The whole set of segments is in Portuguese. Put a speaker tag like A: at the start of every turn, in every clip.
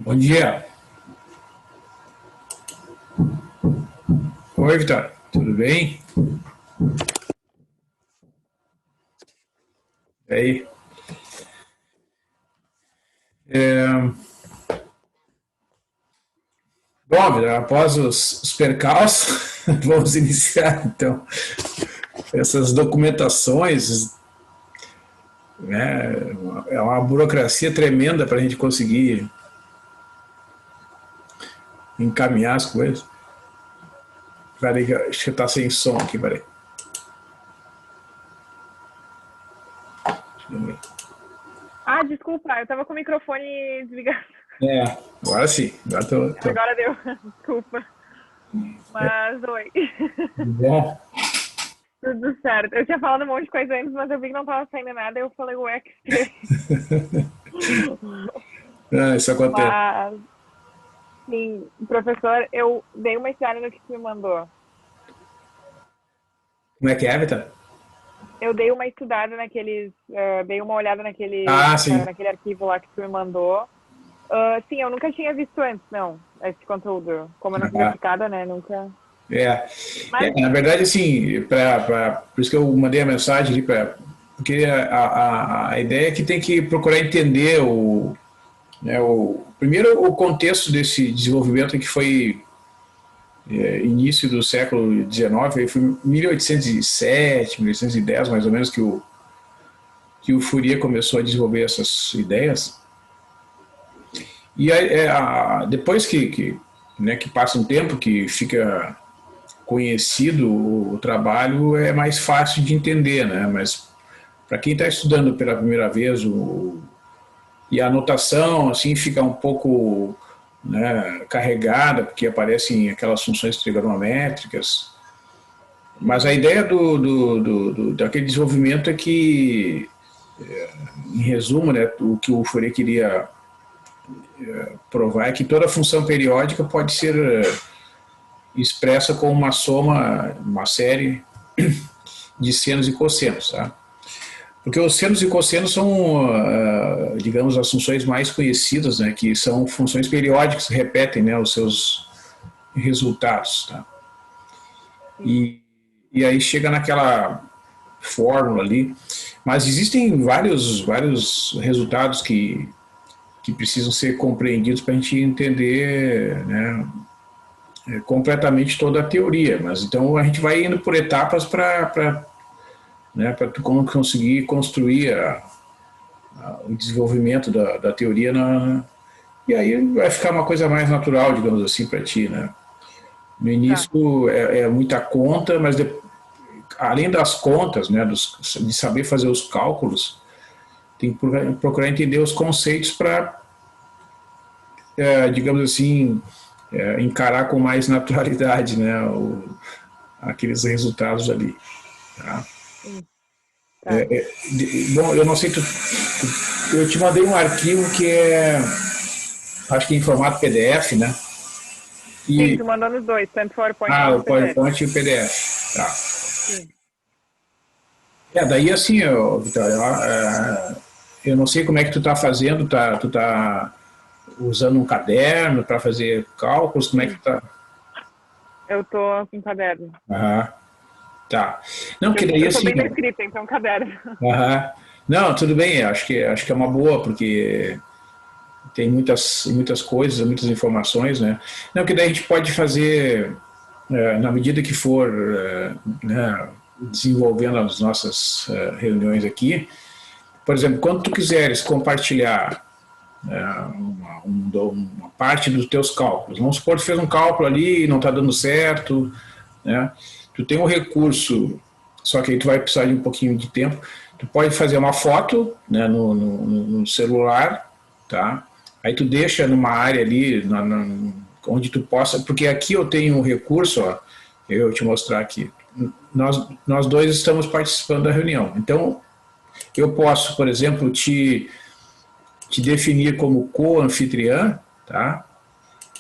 A: Bom dia. Oi, Vitor. Tudo bem? E aí? É, Bom, Vitor, após os percalços, vamos iniciar, então, essas documentações, né? É uma burocracia tremenda para a gente conseguir encaminhar as coisas. Peraí, acho que está sem som aqui, peraí.
B: Ah, desculpa, eu tava com o microfone desligado.
A: É, agora sim. Agora tô.
B: Agora deu, desculpa. Mas, oi.
A: Tudo bom?
B: Tudo certo. Eu tinha falado um monte de coisa antes, mas eu vi que não tava saindo nada, eu falei, ué, que estranho.
A: Isso acontece.
B: Mas, sim, professor, eu dei uma estudada no que tu me mandou.
A: Como é que é, Vitor?
B: Eu dei uma estudada naqueles, dei uma olhada
A: Ah, sim.
B: naquele arquivo lá que tu me mandou. Sim, eu nunca tinha visto antes, não, esse conteúdo. Como eu não fiz
A: Ah,
B: aplicada, né, nunca.
A: é,
B: Mas,
A: na verdade, assim, por isso que eu mandei a mensagem ali, porque a ideia é que tem que procurar entender primeiro o contexto desse desenvolvimento que foi início do século XIX, aí foi 1807, 1810, mais ou menos, que o Fourier começou a desenvolver essas ideias. E aí, depois que passa um tempo, que fica conhecido o trabalho, é mais fácil de entender, né? Mas para quem está estudando pela primeira vez e a anotação assim fica um pouco, né, carregada, porque aparecem aquelas funções trigonométricas. Mas a ideia daquele desenvolvimento é que, em resumo, né, o que o Fourier queria provar é que toda função periódica pode ser expressa como uma soma, uma série de senos e cossenos, tá? Porque os senos e cossenos são, digamos, as funções mais conhecidas, né, que são funções periódicas que repetem, né, os seus resultados. Tá?
B: sim.
A: E aí chega naquela fórmula ali. Mas existem vários resultados que precisam ser compreendidos para a gente entender, né, completamente toda a teoria. Mas então a gente vai indo por etapas para, né, como conseguir construir o desenvolvimento da teoria e aí vai ficar uma coisa mais natural, digamos assim, para ti, né? No
B: Tá.
A: início é muita conta, mas além das contas, né, de saber fazer os cálculos, tem que procurar entender os conceitos para, digamos assim, encarar com mais naturalidade, né, aqueles resultados ali. Tá?
B: Sim, tá.
A: Bom, eu não sei, eu te mandei um arquivo que acho que em formato PDF, né?
B: Sim,
A: E
B: tu mandou nos dois, tanto PowerPoint quanto
A: o
B: PDF.
A: PowerPoint e o PDF. Tá.
B: Sim.
A: Daí assim, Vitória, eu não sei como é que tu tá fazendo, tu tá usando um caderno para fazer cálculos, como é que
B: Sim,
A: tu tá?
B: eu tô com caderno.
A: Aham, tá. Não, que daí
B: Eu sou
A: assim,
B: bem da escrita, então caderno.
A: aham. Não, tudo bem, acho que é uma boa, porque tem muitas coisas, muitas informações, né? Não, que daí a gente pode fazer, na medida que for, né, desenvolvendo as nossas reuniões aqui. Por exemplo, quando tu quiseres compartilhar uma parte dos teus cálculos, vamos supor que tu fez um cálculo ali e não está dando certo, né? Tu tem um recurso, só que aí tu vai precisar de um pouquinho de tempo. Tu pode fazer uma foto, né, no celular, tá? Aí tu deixa numa área ali, onde tu possa, porque aqui eu tenho um recurso, ó, eu vou te mostrar aqui. Nós dois estamos participando da reunião. Então, eu posso, por exemplo, te definir como co-anfitriã, tá?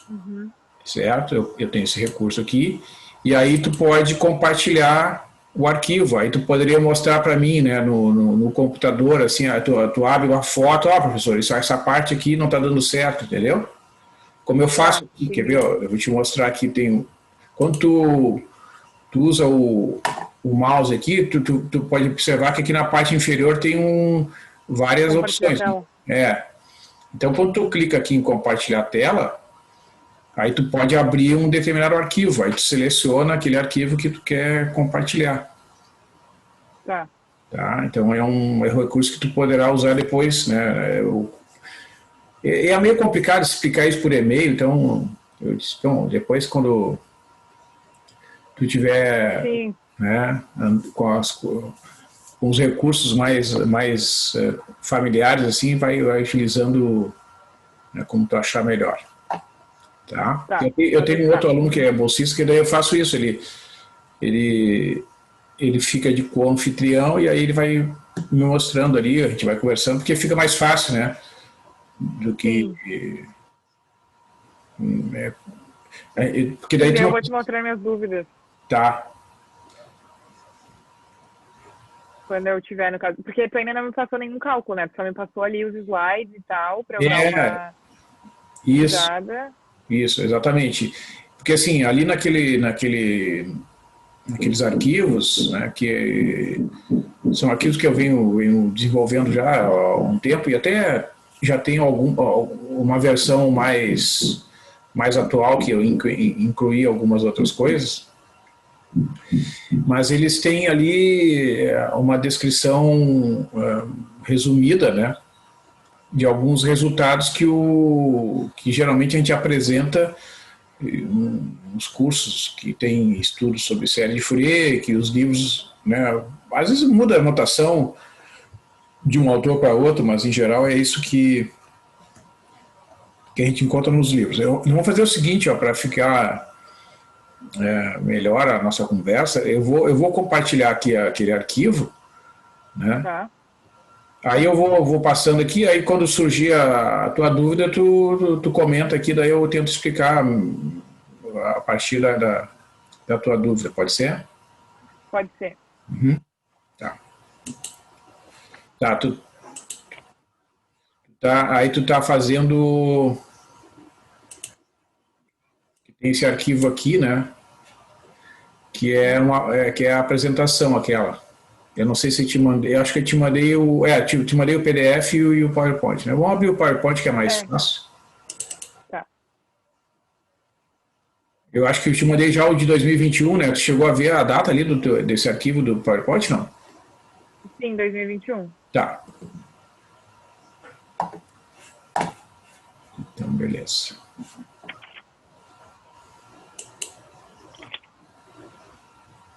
B: Uhum.
A: Certo? Eu tenho esse recurso aqui. E aí tu pode compartilhar o arquivo. Aí tu poderia mostrar para mim, né, no computador, assim, tu abre uma foto, ó, professor, essa parte aqui não está dando certo, entendeu? Como eu faço
B: Tá,
A: aqui, quer ver?
B: entendi.
A: Ó, eu vou te mostrar aqui, quando tu usa o mouse aqui, tu pode observar que aqui na parte inferior tem várias
B: Compartilhar a
A: opções.
B: tela.
A: É. Então, quando tu clica aqui em compartilhar a tela, aí tu pode abrir um determinado arquivo, aí tu seleciona aquele arquivo que tu quer compartilhar.
B: Tá.
A: Tá? Então é um recurso que tu poderá usar depois, né? É meio complicado explicar isso por e-mail, então eu disse, bom, depois quando tu tiver,
B: Sim.
A: né, com os recursos mais familiares assim, vai utilizando, né, como tu achar melhor. Tá?
B: Tá.
A: Eu
B: Pode
A: tenho um outro
B: deixar.
A: aluno que é bolsista, que daí eu faço isso, ele, ele fica de co-anfitrião e aí ele vai me mostrando ali, a gente vai conversando, porque fica mais fácil, né? Do que.
B: Sim.
A: Porque
B: Sim,
A: daí tu
B: daí eu
A: não.
B: vou te mostrar minhas dúvidas
A: Tá.
B: quando eu tiver no caso. Porque tu ainda não me passou nenhum cálculo, né? Tu só me passou ali os slides e tal, pra eu dar
A: É,
B: uma
A: isso,
B: estudada.
A: isso, exatamente. Porque assim, ali naqueles arquivos, né, que são arquivos que eu venho desenvolvendo já há um tempo e até já tenho uma versão mais atual que eu incluí algumas outras coisas, mas eles têm ali uma descrição resumida, né, de alguns resultados que geralmente a gente apresenta nos cursos que tem estudos sobre série de Fourier, que os livros, né, às vezes muda a notação de um autor para outro, mas em geral é isso que a gente encontra nos livros. Vamos fazer o seguinte, para ficar melhor a nossa conversa, eu vou compartilhar aqui aquele arquivo, né?
B: Tá.
A: Aí eu vou passando aqui, aí quando surgir a tua dúvida, tu comenta aqui, daí eu tento explicar a partir da tua dúvida, pode ser?
B: Pode ser.
A: Tá. Tá, aí tu tá fazendo, tem esse arquivo aqui, né? Que é a apresentação aquela. Eu não sei se te mandei, eu acho que eu te mandei te mandei o PDF e o PowerPoint, né? Vamos abrir o PowerPoint que é mais
B: É,
A: fácil.
B: tá.
A: Eu acho que eu te mandei já o de 2021, né? Tu chegou a ver a data ali desse arquivo do PowerPoint, não?
B: Sim, 2021.
A: Tá. Então, beleza.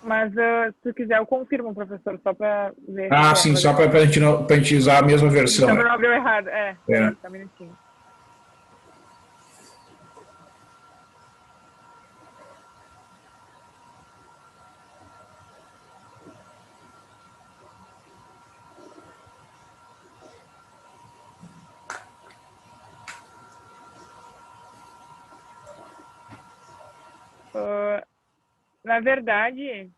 B: Mas se tu quiser, eu confirmo, professor, só pra ver
A: Ah,
B: se é
A: sim, só para
B: legal.
A: a gente, pra gente usar a mesma versão,
B: Só
A: né?
B: pra não abrir o errado. É,
A: É.
B: peraí, só um minutinho. Ah, na verdade,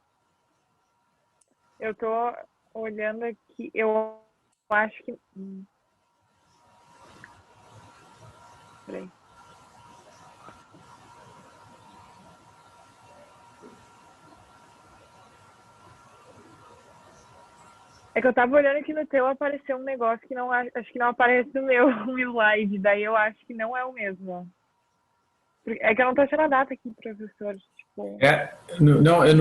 B: eu tô olhando aqui, eu acho que. Peraí. É que eu tava olhando aqui no teu, apareceu um negócio que não acho que não aparece no meu um slide, daí eu acho que não é o mesmo. É que eu não tô achando a data aqui, professor. Tipo,
A: Não, é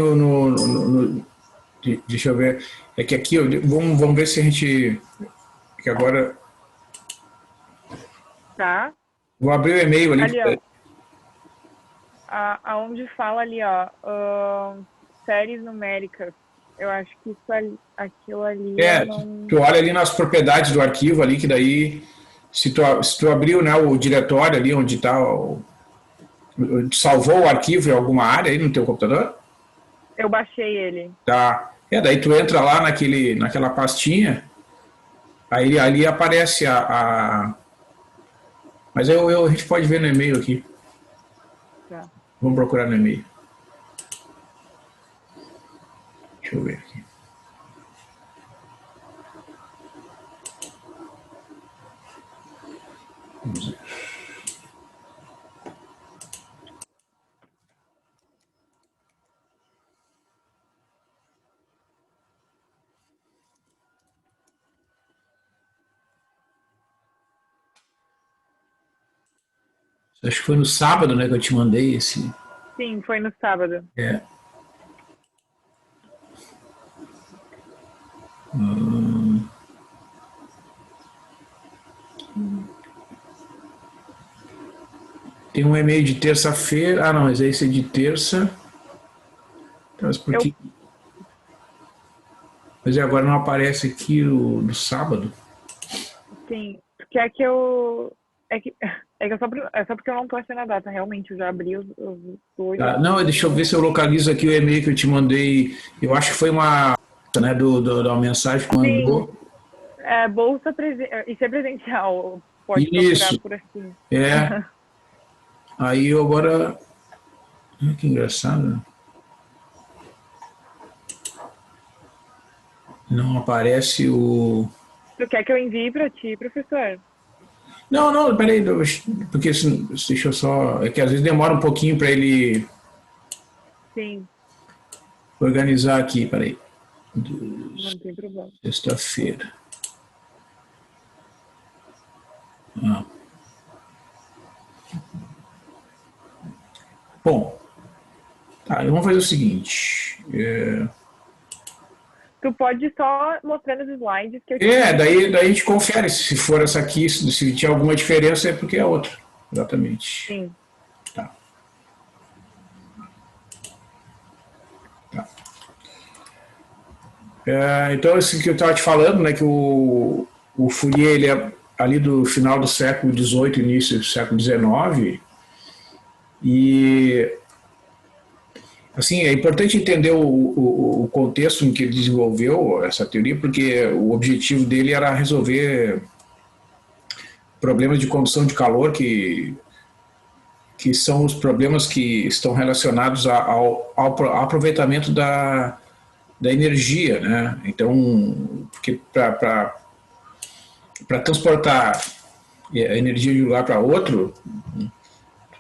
A: deixa eu ver. É que aqui, vamos ver se a gente. Que agora.
B: tá?
A: Vou abrir o e-mail ali.
B: Ali, ó. Aonde fala ali, ó, séries numéricas. Eu acho que isso ali, aquilo ali eu
A: É,
B: não.
A: tu olha ali nas propriedades do arquivo ali, que daí, se tu abriu, né, o diretório ali onde está, salvou o arquivo em alguma área aí no teu computador,
B: Eu baixei ele.
A: tá? Daí tu entra lá naquela pastinha, aí ali aparece mas a gente pode ver no e-mail aqui.
B: Tá.
A: Vamos procurar no e-mail. Deixa eu ver aqui. Vamos ver. Acho que foi no sábado, né, que eu te mandei esse.
B: Sim, foi no sábado.
A: É. Tem um e-mail de terça-feira. Ah, não, mas esse é de terça. Mas por
B: Eu,
A: que... Mas agora não aparece aqui o do sábado.
B: sim, porque é que eu. É que é só porque eu não tô achando a data, realmente. Eu já abri os dois
A: Tá, não,
B: aqui.
A: deixa eu ver se eu localizo aqui o e-mail que eu te mandei. Eu acho que foi uma, né, da mensagem que
B: Sim,
A: mandou.
B: bolsa isso é presencial. Pode procurar
A: Isso,
B: por assim.
A: é. Aí eu agora. Que engraçado. Não aparece o.
B: Tu quer que eu envie pra ti, professor?
A: Não, não, peraí, porque deixa eu só. É que às vezes demora um pouquinho para ele
B: Sim,
A: organizar aqui, peraí.
B: não tem problema.
A: Sexta-feira. Ah. Bom, tá, vamos fazer o seguinte.
B: Tu pode só mostrando os slides que eu te
A: Daí a gente confere se for essa aqui, se tinha alguma diferença é porque é outra. Exatamente.
B: Sim.
A: Tá. Tá. Então, esse que eu estava te falando, né, que o Fourier, ele é ali do final do século XVIII, início do século XIX, e assim, é importante entender o contexto em que ele desenvolveu essa teoria, porque o objetivo dele era resolver problemas de condução de calor que são os problemas que estão relacionados ao aproveitamento da energia, né? Então, porque para transportar a energia de um lugar para outro,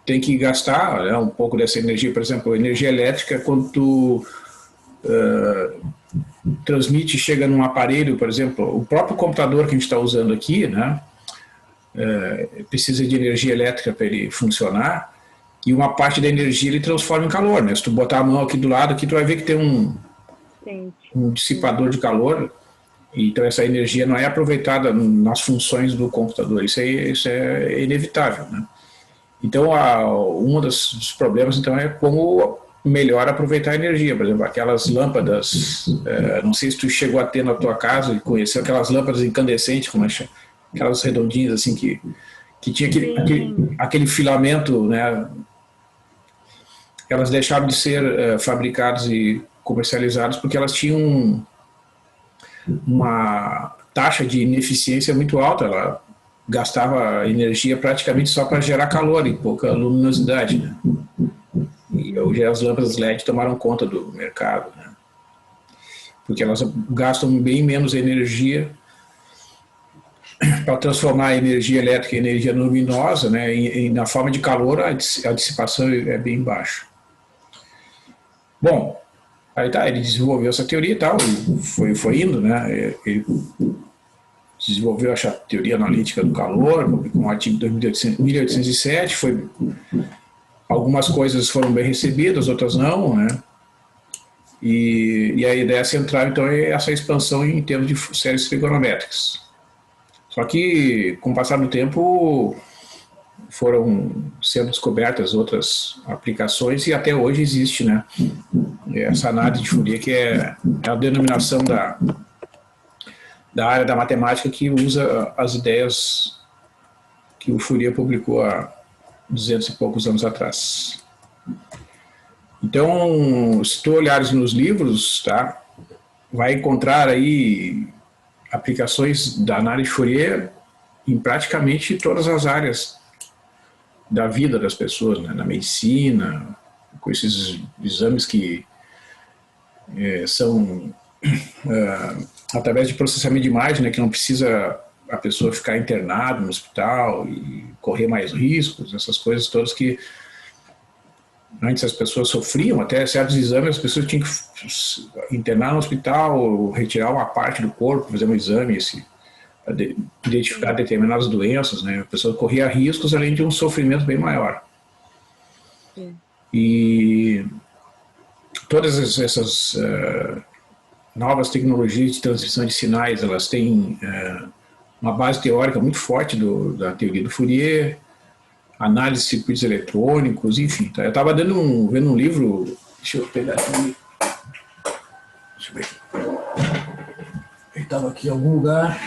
A: tem que gastar, né, um pouco dessa energia. Por exemplo, energia elétrica, quando tu transmite, chega num aparelho, por exemplo, o próprio computador que a gente está usando aqui, né, precisa de energia elétrica para ele funcionar, e uma parte da energia ele transforma em calor, né? Se tu botar a mão aqui do lado, aqui tu vai ver que tem um dissipador de calor, então essa energia não é aproveitada nas funções do computador, isso é inevitável, né? Então, um dos problemas então é como melhor aproveitar a energia. Por exemplo, aquelas lâmpadas, não sei se tu chegou a ter na tua casa e conheceu aquelas lâmpadas incandescentes, como é, aquelas redondinhas assim que tinha aquele filamento, né? Elas deixaram de ser fabricadas e comercializadas porque elas tinham uma taxa de ineficiência muito alta. Ela gastava energia praticamente só para gerar calor e pouca luminosidade, né? E hoje as lâmpadas LED tomaram conta do mercado, né? Porque elas gastam bem menos energia para transformar a energia elétrica em energia luminosa, né? E na forma de calor a dissipação é bem baixa. Bom, aí tá, ele desenvolveu essa teoria e tal, foi indo, né? Ele desenvolveu essa teoria analítica do calor, publicou um artigo em 1807, algumas coisas foram bem recebidas, outras não, né? E a ideia central, então, é essa expansão em termos de séries trigonométricas. Só que, com o passar do tempo, foram sendo descobertas outras aplicações e até hoje existe, né, essa análise de Fourier, que é a denominação da área da matemática que usa as ideias que o Fourier publicou há 200 e poucos anos atrás. Então, se tu olhares nos livros, tá, vai encontrar aí aplicações da análise de Fourier em praticamente todas as áreas da vida das pessoas, né, na medicina, com esses exames que são através de processamento de imagem, né, que não precisa a pessoa ficar internada no hospital e correr mais riscos, essas coisas todas que antes as pessoas sofriam, até certos exames as pessoas tinham que internar no hospital, retirar uma parte do corpo, fazer um exame identificar determinadas doenças, né? A pessoa corria riscos além de um sofrimento bem maior.
B: Sim.
A: E todas essas novas tecnologias de transmissão de sinais, elas têm uma base teórica muito forte da teoria do Fourier, análise de circuitos eletrônicos, enfim. Tá? Eu estava vendo um livro, deixa eu pegar aqui, deixa eu ver. Ele estava aqui em algum lugar.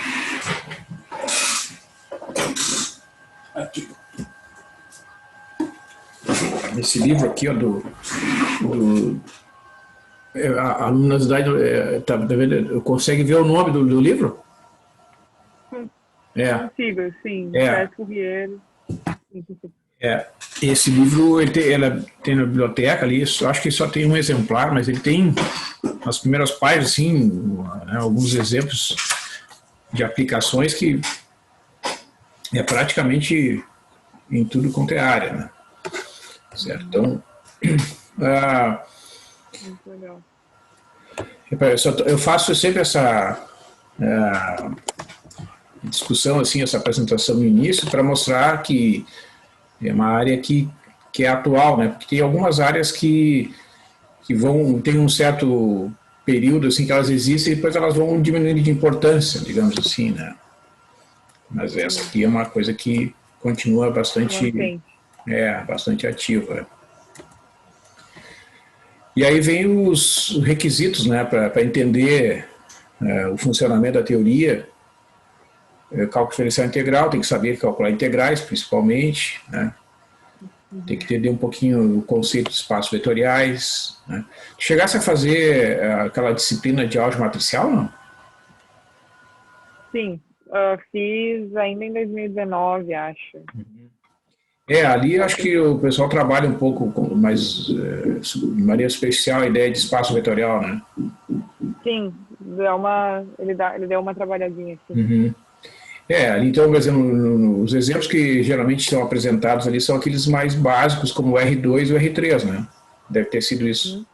A: Aqui. Esse livro aqui, ó, a luminosidade, tá vendo? Consegue ver o nome do livro?
B: Consigo, sim. Fourier.
A: Esse livro ela tem na biblioteca ali, acho que só tem um exemplar, mas ele tem as primeiras páginas, assim, né, alguns exemplos de aplicações que é praticamente em tudo quanto é área, né? Certo? Então,
B: muito legal.
A: Eu faço sempre essa discussão, assim, essa apresentação no início para mostrar que é uma área que é atual, né? Porque tem algumas áreas que tem um certo período assim que elas existem e depois elas vão diminuindo de importância, digamos assim, né? Mas essa aqui é uma coisa que continua bastante ativa. E aí vem os requisitos, né, para entender o funcionamento da teoria. Cálculo diferencial integral, tem que saber calcular integrais, principalmente, né? Tem que entender um pouquinho o conceito de espaços vetoriais, né? Chegasse a fazer aquela disciplina de álgebra matricial, não?
B: Sim, fiz ainda em 2019, acho.
A: Ali acho que o pessoal trabalha um pouco mais, de maneira especial, a ideia de espaço vetorial, né?
B: Sim, ele deu uma trabalhadinha assim.
A: Uhum. Ali então, por exemplo, os exemplos que geralmente são apresentados ali são aqueles mais básicos, como o R2 e o R3, né? Deve ter sido isso.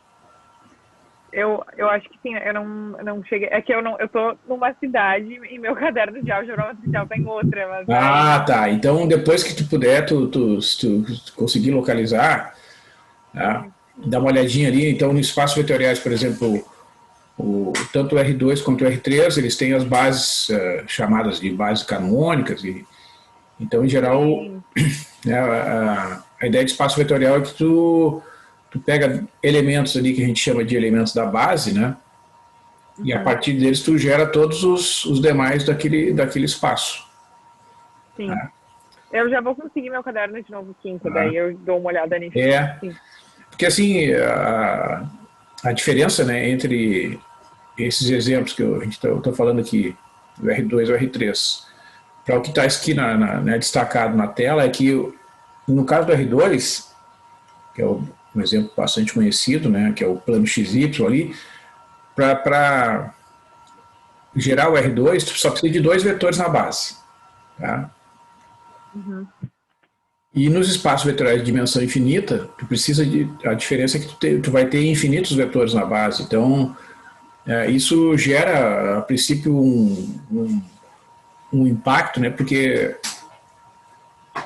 B: Eu acho que sim, eu não cheguei. É que eu tô numa cidade e meu caderno de álgebra matricial tá em outra. Mas
A: tá. Então, depois que tu puder, se tu conseguir localizar, tá? Dá uma olhadinha ali. Então, no espaço vetoriais, por exemplo, tanto o R2 quanto o R3, eles têm as bases chamadas de bases canônicas. Então, em geral, né, a ideia de espaço vetorial é que tu pega elementos ali que a gente chama de elementos da base, né? E a partir deles tu gera todos os demais daquele espaço.
B: Sim. Eu já vou conseguir meu caderno de novo quinta, daí eu dou uma olhada nisso. Sim.
A: Porque assim, a diferença, né, entre esses exemplos que a gente está falando aqui, o R2 e o R3, para o que está aqui né, destacado na tela, é que no caso do R2, que é um exemplo bastante conhecido, né, que é o plano XY ali, para gerar o R2, tu só precisa de 2 vetores na base. Tá? E nos espaços vetoriais de dimensão infinita, a diferença é que tu vai ter infinitos vetores na base. Então, isso gera, a princípio, um impacto, né? Porque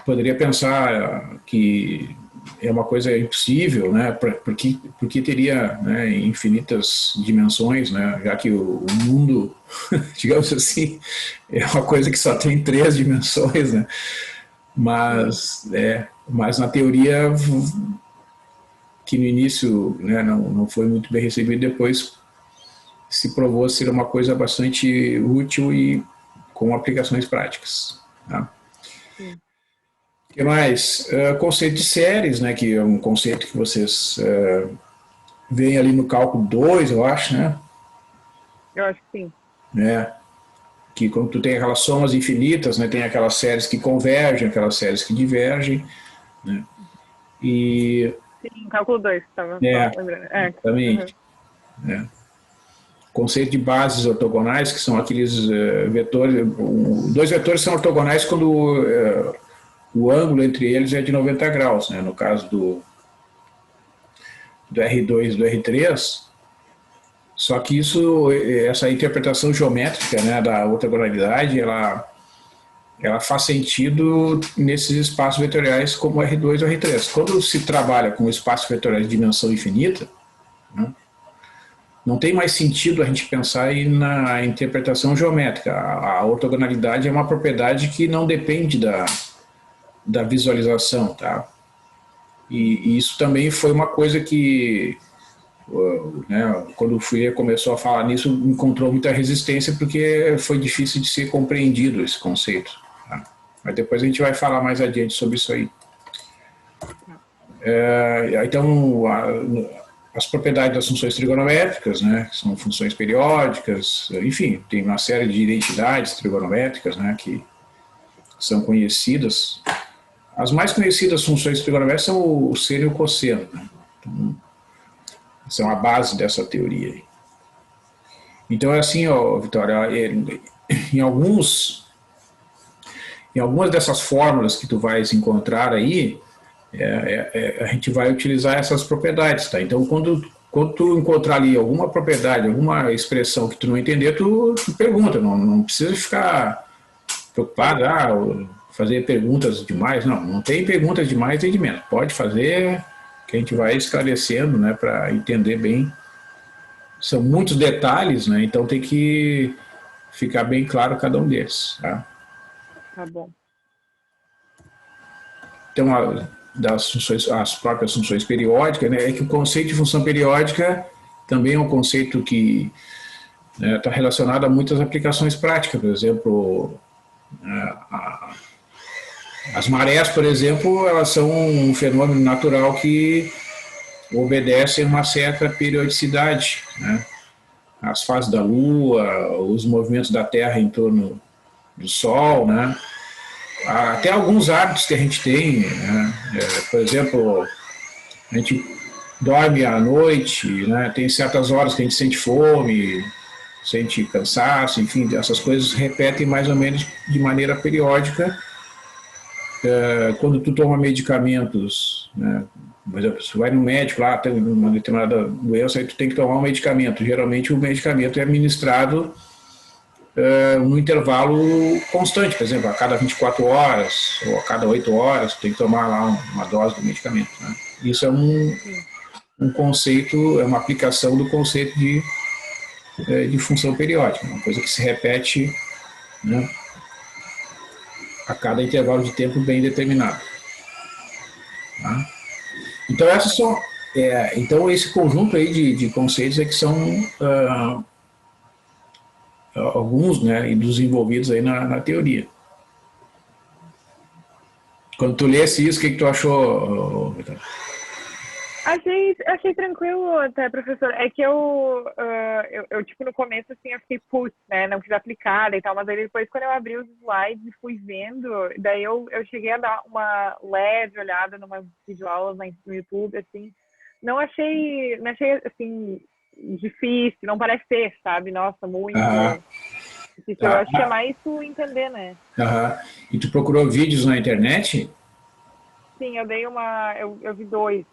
A: poderia pensar que é uma coisa impossível, né? Porque teria, né, infinitas dimensões, né? Já que o mundo, digamos assim, é uma coisa que só tem 3 dimensões, né? Mas na teoria, que no início, né, não foi muito bem recebido, depois se provou ser uma coisa bastante útil e com aplicações práticas. Tá? O que mais? Conceito de séries, né, que é um conceito que vocês veem ali no cálculo 2, eu acho, né?
B: Eu acho que sim.
A: Que quando tu tem aquelas somas infinitas, né, tem aquelas séries que convergem, aquelas séries que divergem, né?
B: Sim, cálculo 2, estava lembrando.
A: Exatamente. Conceito de bases ortogonais, que são aqueles vetores, 2 vetores são ortogonais quando o ângulo entre eles é de 90 graus, né? No caso do R2 e do R3, Só que essa interpretação geométrica, né, da ortogonalidade, ela faz sentido nesses espaços vetoriais como R2 ou R3. Quando se trabalha com espaços vetoriais de dimensão infinita, né, não tem mais sentido a gente pensar aí na interpretação geométrica. A ortogonalidade é uma propriedade que não depende da visualização, tá? E isso também foi uma coisa que, né, quando o Fourier começou a falar nisso, encontrou muita resistência porque foi difícil de ser compreendido esse conceito. Tá? Mas depois a gente vai falar mais adiante sobre isso aí. Então, as propriedades das funções trigonométricas, né, que são funções periódicas, enfim, tem uma série de identidades trigonométricas, né, que são conhecidas. As mais conhecidas funções trigonométricas são o seno e o cosseno, né? Então, são a base dessa teoria. Então é assim, ó, Vitória, em algumas dessas fórmulas que tu vais encontrar aí, a gente vai utilizar essas propriedades, tá? Então quando tu encontrar ali alguma propriedade, alguma expressão que tu não entender, tu pergunta, não precisa ficar preocupado, fazer perguntas demais, não tem perguntas demais nem de menos, pode fazer, que a gente vai esclarecendo, né, para entender bem. São muitos detalhes, né, então tem que ficar bem claro cada um deles, tá?
B: Tá bom.
A: Então, as próprias funções periódicas, né, é que o conceito de função periódica também é um conceito que está relacionado a muitas aplicações práticas, por exemplo, as marés, por exemplo, elas são um fenômeno natural que obedece a uma certa periodicidade, né? As fases da Lua, os movimentos da Terra em torno do Sol, né? Até alguns hábitos que a gente tem, né? Por exemplo, a gente dorme à noite, né? Tem certas horas que a gente sente fome, sente cansaço, enfim, essas coisas repetem mais ou menos de maneira periódica. Quando tu toma medicamentos, né? Por exemplo, você vai no médico lá, tem uma determinada doença, aí tu tem que tomar um medicamento. Geralmente o medicamento é administrado num intervalo constante, por exemplo, a cada 24 horas ou a cada 8 horas, tu tem que tomar lá uma dose do medicamento. Né? Isso é um conceito, é uma aplicação do conceito de função periódica, uma coisa que se repete, né, a cada intervalo de tempo bem determinado. Tá? Então, então esse conjunto aí de conceitos é que são alguns, né, dos envolvidos aí na teoria. Quando tu lesse isso, o que tu achou, Vitor?
B: Achei tranquilo até, professor. É que eu tipo, no começo, assim, eu fiquei, putz, né, não quis aplicar e tal, mas aí depois, quando eu abri os slides e fui vendo, daí eu cheguei a dar uma leve olhada numa videoaulas no YouTube, assim, não achei, assim, difícil, não parece ser, sabe? Nossa, muito difícil. Eu acho que é mais tu entender, né?
A: E tu procurou vídeos na internet?
B: Sim, eu vi dois.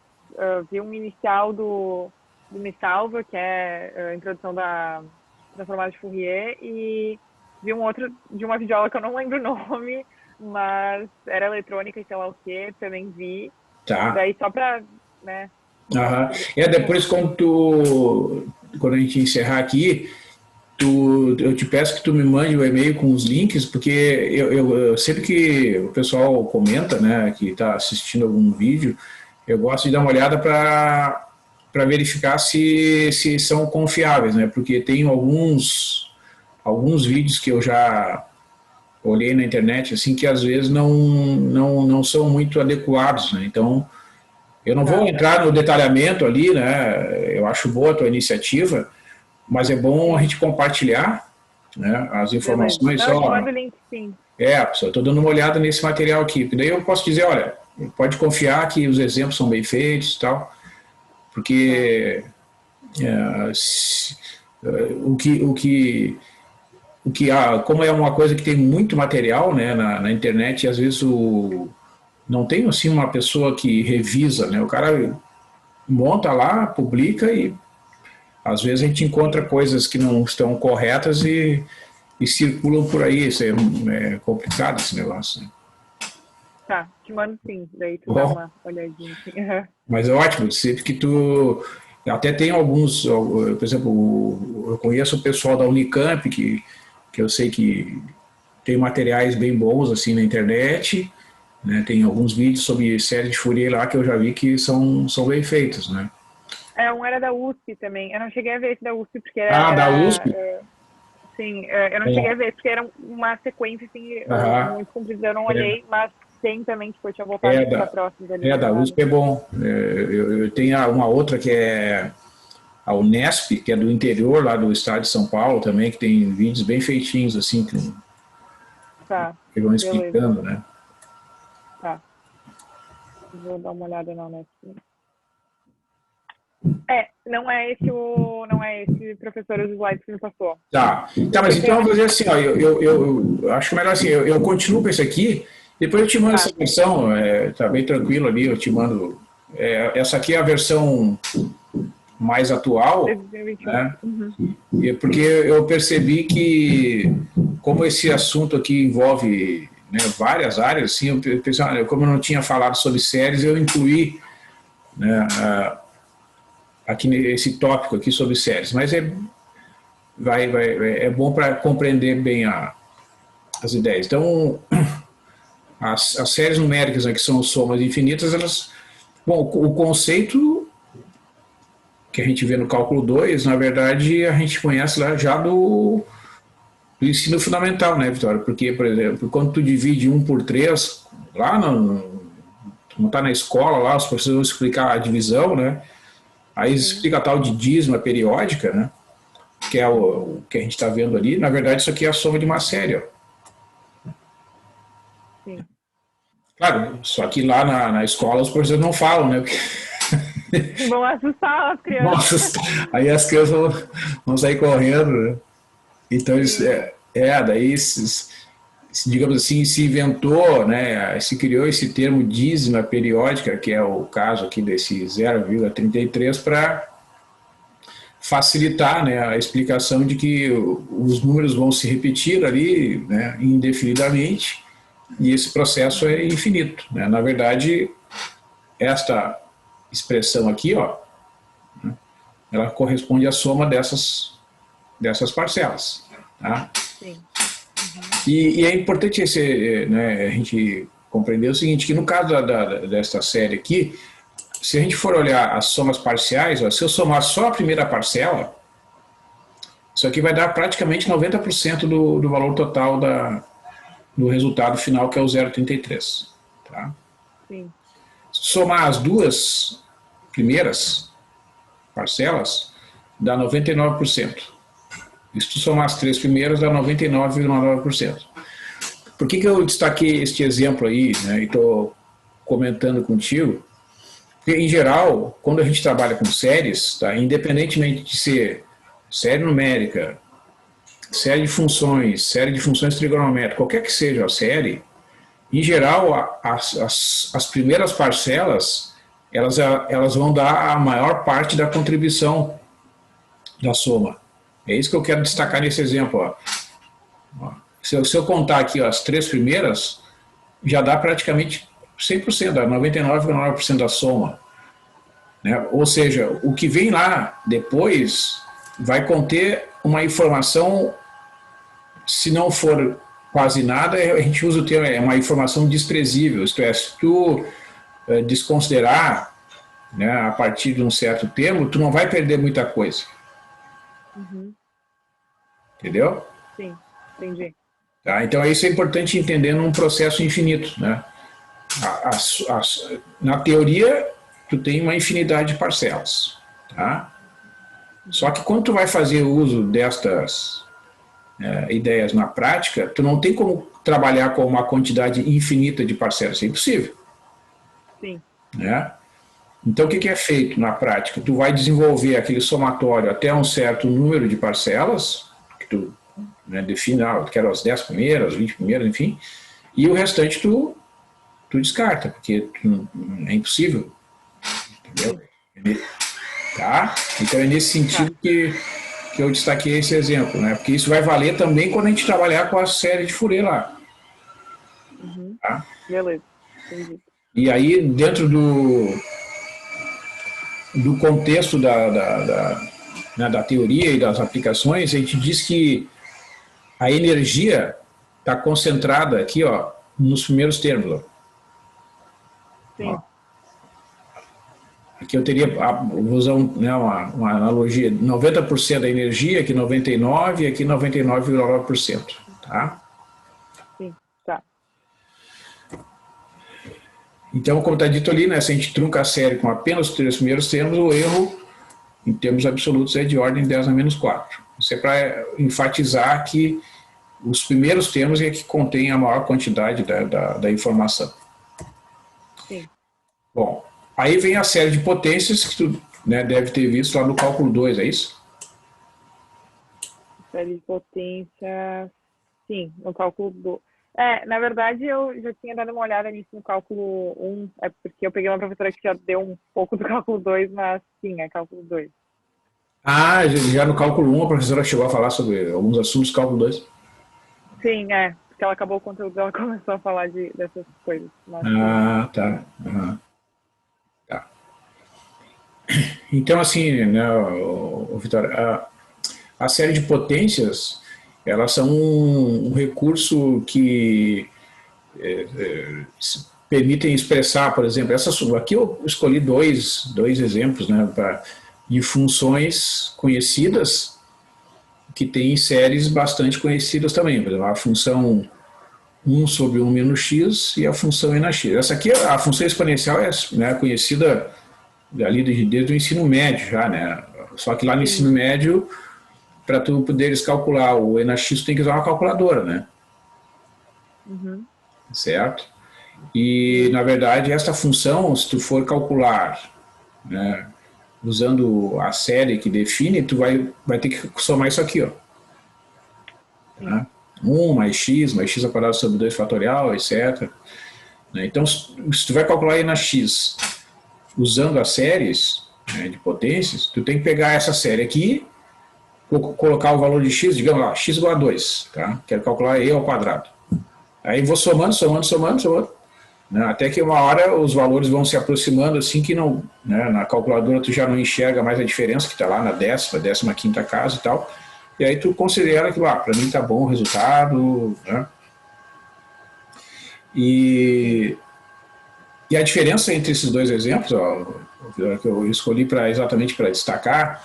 B: Vi um inicial do Me Salva, que é a introdução da transformada de Fourier, e vi um outro de uma videoaula que eu não lembro o nome, mas era eletrônica e sei lá o que, também vi.
A: Tá.
B: Daí só pra, né?
A: Depois quando a gente encerrar aqui, eu te peço que tu me mande o e-mail com os links, porque eu sempre que o pessoal comenta, né, que está assistindo algum vídeo, eu gosto de dar uma olhada para verificar se são confiáveis, né? Porque tem alguns vídeos que eu já olhei na internet, assim, que às vezes não são muito adequados, né? Então, eu não vou entrar no detalhamento ali, né? Eu acho boa a tua iniciativa, mas é bom a gente compartilhar, né, as informações.
B: Eu mando o link, sim.
A: Pessoal, estou dando uma olhada nesse material aqui, porque daí eu posso dizer, olha, pode confiar que os exemplos são bem feitos e tal, porque como é uma coisa que tem muito material, né, na internet, e às vezes não tem assim uma pessoa que revisa, né, o cara monta lá, publica e às vezes a gente encontra coisas que não estão corretas e circulam por aí. Isso é complicado esse negócio, né?
B: Tá, te mando sim, daí tu dá
A: Bom,
B: uma olhadinha. Assim.
A: mas é ótimo, sempre que tu... Até tem alguns, por exemplo, eu conheço o pessoal da Unicamp, que eu sei que tem materiais bem bons assim na internet, né? Tem alguns vídeos sobre série de Fourier lá que eu já vi que são bem feitos, né?
B: Um era da USP também. Eu não cheguei a ver esse da USP, porque
A: Ah, da USP?
B: sim, eu não cheguei a
A: É,
B: ver, porque era uma sequência, assim,
A: aham,
B: muito comprida, eu não
A: é,
B: olhei, mas tem também, tipo, eu tinha voltado
A: é
B: para
A: da,
B: próximos ali,
A: é
B: uma
A: da
B: olhada.
A: USP é bom. Eu tenho uma outra que é a Unesp, que é do interior lá do estado de São Paulo também, que tem vídeos bem feitinhos, assim,
B: Tá,
A: que vão
B: beleza,
A: explicando, né?
B: tá. Vou dar uma olhada na Netflix. Não é esse professor os slides que me passou.
A: Tá, mas
B: Porque
A: então
B: tem...
A: eu vou fazer assim, ó, eu acho melhor assim, eu continuo com esse aqui, depois eu te mando essa
B: Tá,
A: versão, tá bem tranquilo ali, eu te mando. Essa aqui é a versão mais atual,
B: 2021.
A: né? Porque eu percebi que, como esse assunto aqui envolve, né, várias áreas, assim, eu pensei, como eu não tinha falado sobre séries, eu incluí, né, aqui esse tópico aqui sobre séries, mas é bom para compreender bem as ideias. Então, as séries numéricas, né, que são somas infinitas, elas. Bom, o conceito que a gente vê no cálculo 2, na verdade, a gente conhece lá já do ensino fundamental, né, Vitória? Porque, por exemplo, quando tu divide um por 3 lá não está na escola, lá os professores vão explicar a divisão, né? Aí
B: sim,
A: explica a tal de dízima periódica, né? Que é o que a gente está vendo ali. Na verdade, isso aqui é a soma de uma série, ó.
B: sim.
A: Claro, só que lá na escola os professores não falam, né? Porque,
B: Vão assustar as crianças.
A: nossa, aí as crianças vão sair correndo, né? Então,
B: Sim,
A: daí, digamos assim, se inventou, né? Se criou esse termo dízima periódica, que é o caso aqui desse 0,33, para facilitar, né, a explicação de que os números vão se repetir ali, né, indefinidamente, e esse processo é infinito, né? Na verdade, esta expressão aqui, ó, ela corresponde à soma dessas parcelas. Tá?
B: sim.
A: E é importante né, a gente compreender o seguinte, que no caso desta série aqui, se a gente for olhar as somas parciais, ó, se eu somar só a primeira parcela, isso aqui vai dar praticamente 90% do valor total do resultado final, que é o 0,33. Tá?
B: Sim,
A: Somar as duas primeiras parcelas, dá 99%. E se tu somar as três primeiras, dá 99,9%. Por que eu destaquei este exemplo aí, né, e estou comentando contigo? Porque, em geral, quando a gente trabalha com séries, tá, independentemente de ser série numérica, série de funções trigonométricas, qualquer que seja a série, em geral, as primeiras parcelas, elas vão dar a maior parte da contribuição da soma. É isso que eu quero destacar nesse exemplo. Ó. Se eu contar aqui ó, as três primeiras, já dá praticamente 100%, dá 99,9% da soma. Né? Ou seja, o que vem lá depois vai conter uma informação, se não for quase nada, a gente usa o termo, é uma informação desprezível. Isto é, se tu desconsiderar, né, a partir de um certo termo, tu não vai perder muita coisa. Entendeu?
B: sim, entendi.
A: Tá? Então, isso é importante entender num processo infinito. Né? Na teoria, tu tem uma infinidade de parcelas. Tá? Só que quando tu vai fazer uso destas ideias na prática, tu não tem como trabalhar com uma quantidade infinita de parcelas. É impossível.
B: Sim,
A: Né? Então, o que é feito na prática? Tu vai desenvolver aquele somatório até um certo número de parcelas, que tu, né, define, eu quero as 10 primeiras, as 20 primeiras, enfim, e o restante tu descarta, porque é impossível. Entendeu? tá? Então é nesse
B: Tá.
A: sentido que eu destaquei esse exemplo, né? Porque isso vai valer também quando a gente trabalhar com a série de Fourier lá,
B: Uhum.
A: tá?
B: Beleza. Entendi.
A: E aí, dentro do contexto né, da teoria e das aplicações, a gente diz que a energia está concentrada aqui, ó, nos primeiros termos. Ó.
B: Sim.
A: Aqui eu teria, vou usar né, uma analogia, 90% da energia, aqui 99% e aqui 99,9%. Tá?
B: Sim. Tá.
A: Então, como está dito ali, né, se a gente trunca a série com apenas os três primeiros termos, o erro, em termos absolutos, é de ordem 10 a menos 4. Isso é para enfatizar que os primeiros termos é que contém a maior quantidade da informação.
B: Sim.
A: Bom, aí vem a série de potências que tu né, deve ter visto lá no cálculo 2, é isso?
B: Série de potência. Sim, no cálculo do. Na verdade, eu já tinha dado uma olhada nisso no cálculo um. É porque eu peguei uma professora que já deu um pouco do cálculo 2, mas sim, é cálculo 2.
A: Ah, já no cálculo 1 a professora chegou a falar sobre alguns assuntos do cálculo 2.
B: Sim, porque ela acabou o conteúdo, ela começou a falar dessas coisas. Mas sim.
A: Ah, tá. Uhum. Tá. Então, assim, né, Vitória, a série de potências, elas são um recurso que permitem expressar, por exemplo, aqui eu escolhi dois exemplos, né, de funções conhecidas que têm séries bastante conhecidas também. Por exemplo, a função 1 sobre 1 menos x e a função n x. Essa aqui, a função exponencial é né, conhecida ali desde o ensino médio já, né? Só que lá no ensino
B: Sim.
A: médio, para tu poderes calcular o NX, tu tem que usar uma calculadora, né?
B: Uhum.
A: Certo? E,
B: Sim.
A: na verdade, esta função, se tu for calcular, né, usando a série que define, tu vai ter que somar isso aqui, ó.
B: Sim.
A: Tá? 1 mais x ao quadrado sobre 2 fatorial, etc. Então, se tu vai calcular na x usando as séries né, de potências, tu tem que pegar essa série aqui, colocar o valor de x, digamos lá, x igual a 2, tá? Quero calcular e ao quadrado. Aí vou somando, né, até que uma hora os valores vão se aproximando assim que não, né, na calculadora tu já não enxerga mais a diferença que está lá na décima quinta casa e tal, e aí tu considera que, para mim tá bom o resultado, né?
B: Sim.
A: E, e a diferença entre esses dois exemplos, ó, que eu escolhi exatamente para destacar,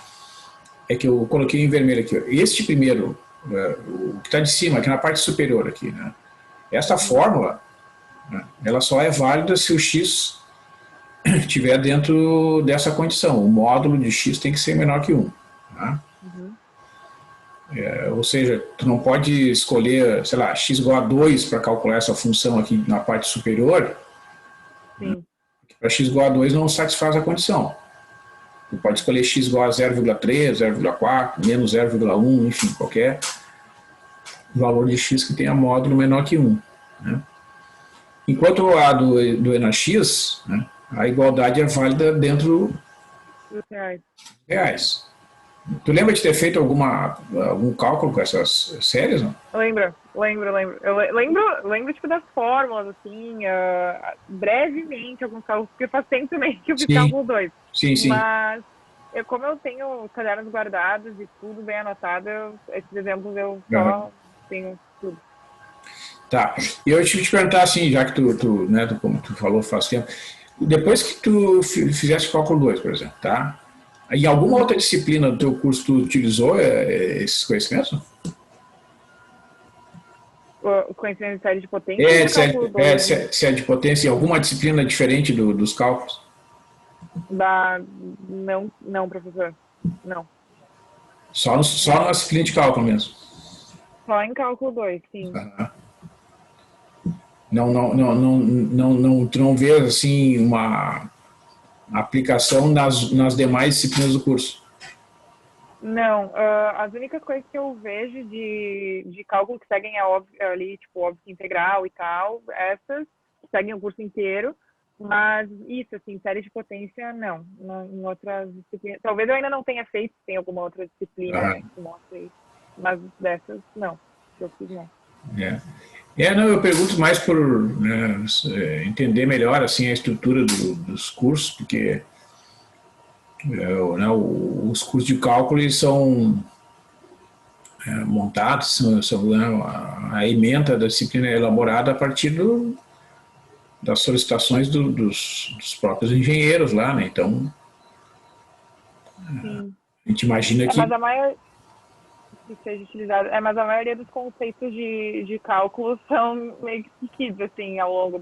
A: é que eu coloquei em vermelho aqui. Ó. Este primeiro, o que está de cima, aqui na parte superior aqui, né? Essa
B: Uhum.
A: fórmula, né, ela só é válida se o x estiver dentro dessa condição. O módulo de x tem que ser menor que 1. Tá?
B: Uhum.
A: Ou seja, tu não pode escolher, sei lá, x igual a 2 para calcular essa função aqui na parte superior,
B: Sim.
A: para x igual a 2 não satisfaz a condição. Tu pode escolher x igual a 0,3, 0,4, menos 0,1, enfim, qualquer valor de x que tenha módulo menor que 1. Né? Enquanto a do NX, né, a igualdade é válida dentro
B: Dos reais.
A: reais. Tu lembra de ter feito algum cálculo com essas séries? Não?
B: Lembro. Eu lembro tipo, das fórmulas, assim, brevemente alguns cálculos, porque faz tempo também que eu fiz
A: Sim,
B: cálculo 2.
A: sim.
B: Mas, como eu tenho os cadernos guardados e tudo bem anotado, esses exemplos eu
A: Uhum.
B: só tenho tudo.
A: Tá. E eu tive te perguntar assim, já que né, como tu falou faz tempo, depois que tu fizeste o cálculo 2, por exemplo, tá? Em alguma outra
B: Uhum.
A: disciplina do teu curso tu utilizou esses conhecimentos?
B: O conhecimento de série de potências ou de cálculo 2
A: Se é de potência em alguma disciplina diferente dos cálculos?
B: Não, professor. Não.
A: Só na disciplina de cálculo mesmo.
B: Só em cálculo 2 sim.
A: Tu não vê assim uma aplicação nas demais disciplinas do curso.
B: Não, as únicas coisas que eu vejo de cálculo que seguem ali, tipo, óbvio integral e tal, essas seguem o curso inteiro, Mas isso, assim, série de potência, não. Em outras disciplinas. Talvez eu ainda não tenha feito, tem alguma outra disciplina
A: Aham.
B: que mostre isso. Mas dessas, não. Que eu fiz, não.
A: É. Não, eu pergunto mais por, né, entender melhor assim a estrutura dos cursos, porque né, os cursos de cálculo eles são montados, né, a ementa da disciplina é elaborada a partir das solicitações dos próprios engenheiros lá, né? Então
B: Sim.
A: a gente imagina
B: É, mas
A: que,
B: a maior que seja utilizado. É, mas a maioria dos conceitos de cálculo são meio que seguidos, assim, ao longo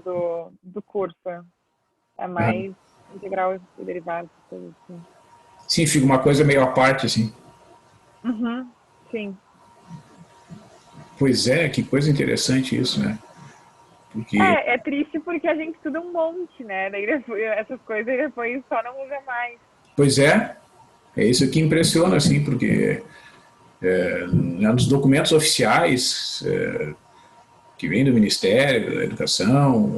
B: do curso. É
A: né,
B: mais integral e derivados, coisas assim.
A: sim, fica uma coisa meio à parte, assim.
B: Uhum. Sim.
A: Pois é, que coisa interessante isso, né? Porque,
B: É triste porque a gente estuda um monte, né? Daí depois, essas coisas depois só não usa mais.
A: pois é isso que impressiona, assim, porque nos documentos oficiais que vêm do Ministério da Educação,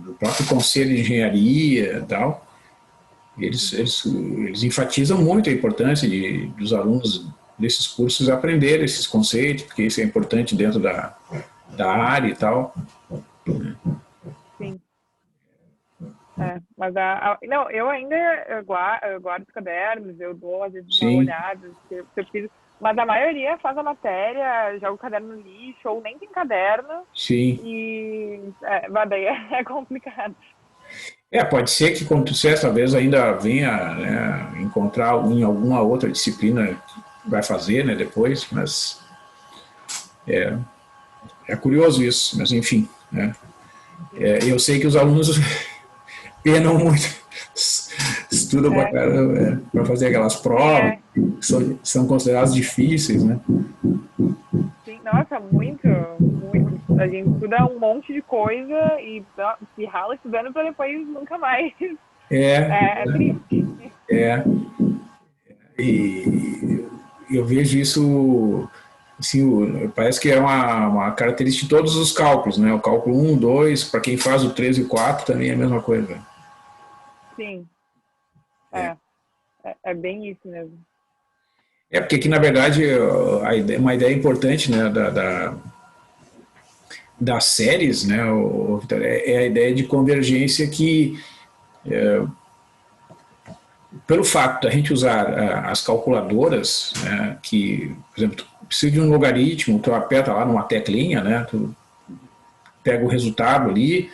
A: do próprio Conselho de Engenharia e tal, eles enfatizam muito a importância dos alunos desses cursos aprenderem esses conceitos, porque isso é importante dentro da área e tal.
B: Sim. É, mas não, eu ainda eu guardo os cadernos, eu dou às vezes uma
A: Sim,
B: olhada, se eu preciso, mas a maioria faz a matéria, joga o caderno no lixo, ou nem tem caderno,
A: sim.
B: mas daí é complicado.
A: Pode ser que quando tu talvez ainda venha, né, encontrar em alguma outra disciplina que vai fazer, né, depois, mas é curioso isso, mas enfim, né.
B: Sim.
A: Eu sei que os alunos penam muito, estudam
B: É,
A: para fazer aquelas
B: sim,
A: provas, que são consideradas difíceis, né.
B: sim, nossa, muito, muito. A gente estuda um monte de coisa e se rala estudando para depois nunca mais.
A: É,
B: É triste.
A: é, e eu vejo isso, assim, parece que é uma característica de todos os cálculos, né? O cálculo um 2 para quem faz o 3 e o 4 também é a mesma coisa.
B: Sim,
A: É,
B: é, é bem isso mesmo.
A: porque aqui, na verdade, uma ideia importante, né, das séries, né, é a ideia de convergência que, pelo fato da gente usar as calculadoras, né, que, por exemplo, tu precisa de um logaritmo, tu aperta lá numa teclinha, né, tu pega o resultado ali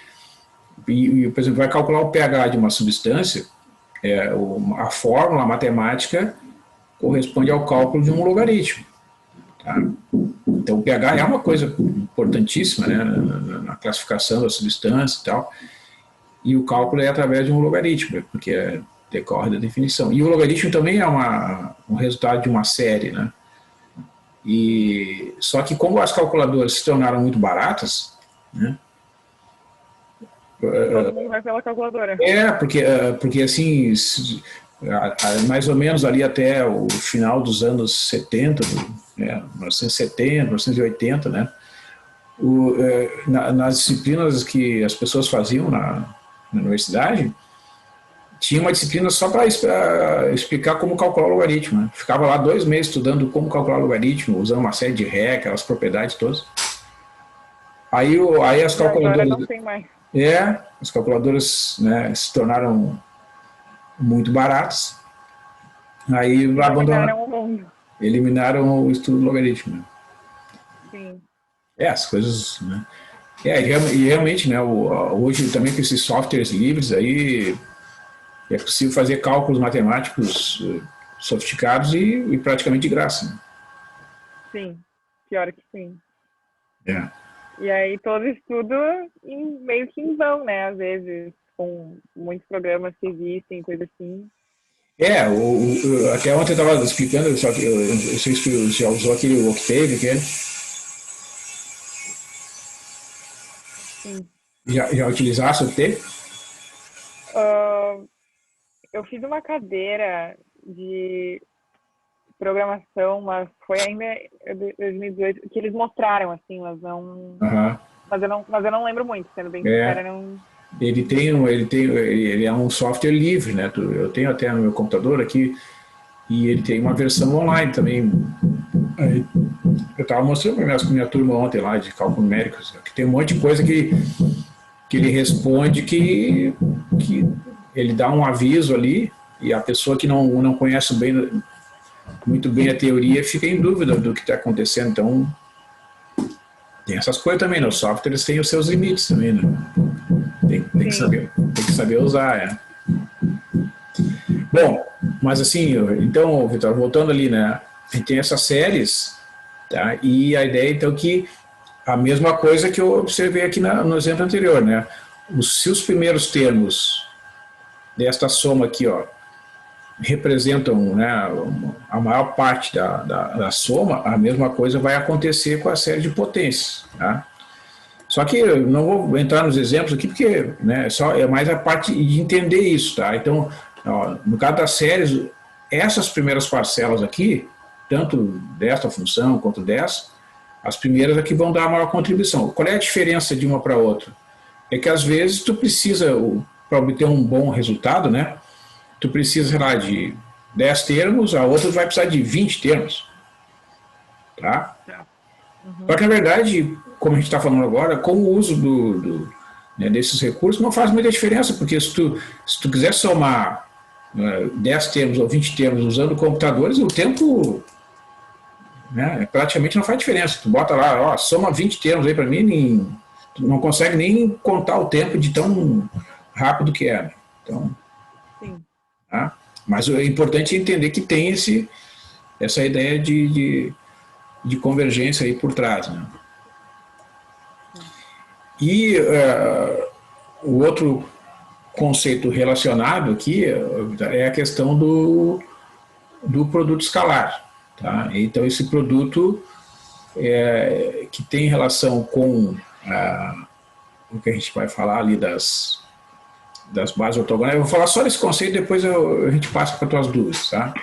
A: por exemplo, vai calcular o pH de uma substância, a fórmula matemática corresponde ao cálculo de um logaritmo. Tá? Então, o pH é uma coisa importantíssima, né, na classificação da substância e tal, e o cálculo é através de um logaritmo, porque decorre da definição. E o logaritmo também é um resultado de uma série, né? Só que como as calculadoras se tornaram muito baratas, né?
B: Todo mundo vai pela calculadora.
A: Porque assim, mais ou menos ali até o final dos anos 70, né, 1970, 1980, né, nas disciplinas que as pessoas faziam na universidade, tinha uma disciplina só para explicar como calcular o logaritmo. Né? Ficava lá 2 meses estudando como calcular o logaritmo, usando uma série de ré, aquelas propriedades todas. Aí as
B: E agora
A: calculadoras,
B: não tem mais.
A: as calculadoras, né, se tornaram muito baratas. Aí
B: E
A: abandonaram,
B: dominaram o mundo.
A: eliminaram o estudo logarítmico. Né?
B: Sim.
A: As coisas, né? E realmente, né, hoje também com esses softwares livres aí é possível fazer cálculos matemáticos sofisticados e praticamente de graça. Né?
B: Sim. Pior que sim.
A: É.
B: E aí todo estudo meio que em vão, né? Às vezes, com muitos programas que existem, coisa assim.
A: Até ontem eu estava explicando, só que eu sei se tu já usou aquele Octave, aquele.
B: Sim.
A: Já utilizaste o Octave?
B: Uh, eu fiz uma cadeira de programação, mas foi ainda em 2018 que eles mostraram, assim, mas não.
A: Aham.
B: Mas eu não lembro muito, sendo bem
A: É,
B: sincera, não.
A: ele é um software livre, né? Eu tenho até no meu computador aqui e ele tem uma versão online também. Aí, eu estava mostrando para minha turma ontem lá de cálculo numérico, que tem um monte de coisa que ele responde que ele dá um aviso ali e a pessoa que não conhece muito bem a teoria fica em dúvida do que está acontecendo. Então, tem essas coisas também, né? Os softwares têm os seus limites também, né? Tem que saber usar, é. Bom, mas assim, então, Vitor, voltando ali, né? A gente tem essas séries, tá? E a ideia, então, que a mesma coisa que eu observei aqui no exemplo anterior, né? Se os primeiros termos desta soma aqui, ó, representam, né, a maior parte da soma, a mesma coisa vai acontecer com a série de potências, tá? Só que eu não vou entrar nos exemplos aqui porque, né, é mais a parte de entender isso, tá? Então, ó, no caso das séries, essas primeiras parcelas aqui, tanto desta função quanto dessa, as primeiras aqui vão dar a maior contribuição. Qual é a diferença de uma para outra? É que às vezes tu precisa, para obter um bom resultado, né? Tu precisa, sei lá, de 10 termos, a outra vai precisar de 20 termos. Tá? Só que, na verdade, como a gente está falando agora, com o uso né, desses recursos, não faz muita diferença, porque se tu quiser somar 10 termos ou 20 termos usando computadores, o tempo, né, praticamente não faz diferença. Tu bota lá, ó, soma 20 termos aí para mim, tu não consegue nem contar o tempo de tão rápido que é. Então,
B: sim.
A: Tá? Mas o importante é entender que tem essa ideia de convergência aí por trás. Né? E o outro conceito relacionado aqui é a questão do produto escalar. Tá? Então, esse produto que tem relação com o que a gente vai falar ali das bases ortogonais. Eu vou falar só desse conceito, depois a gente passa para as tuas dúvidas, tá?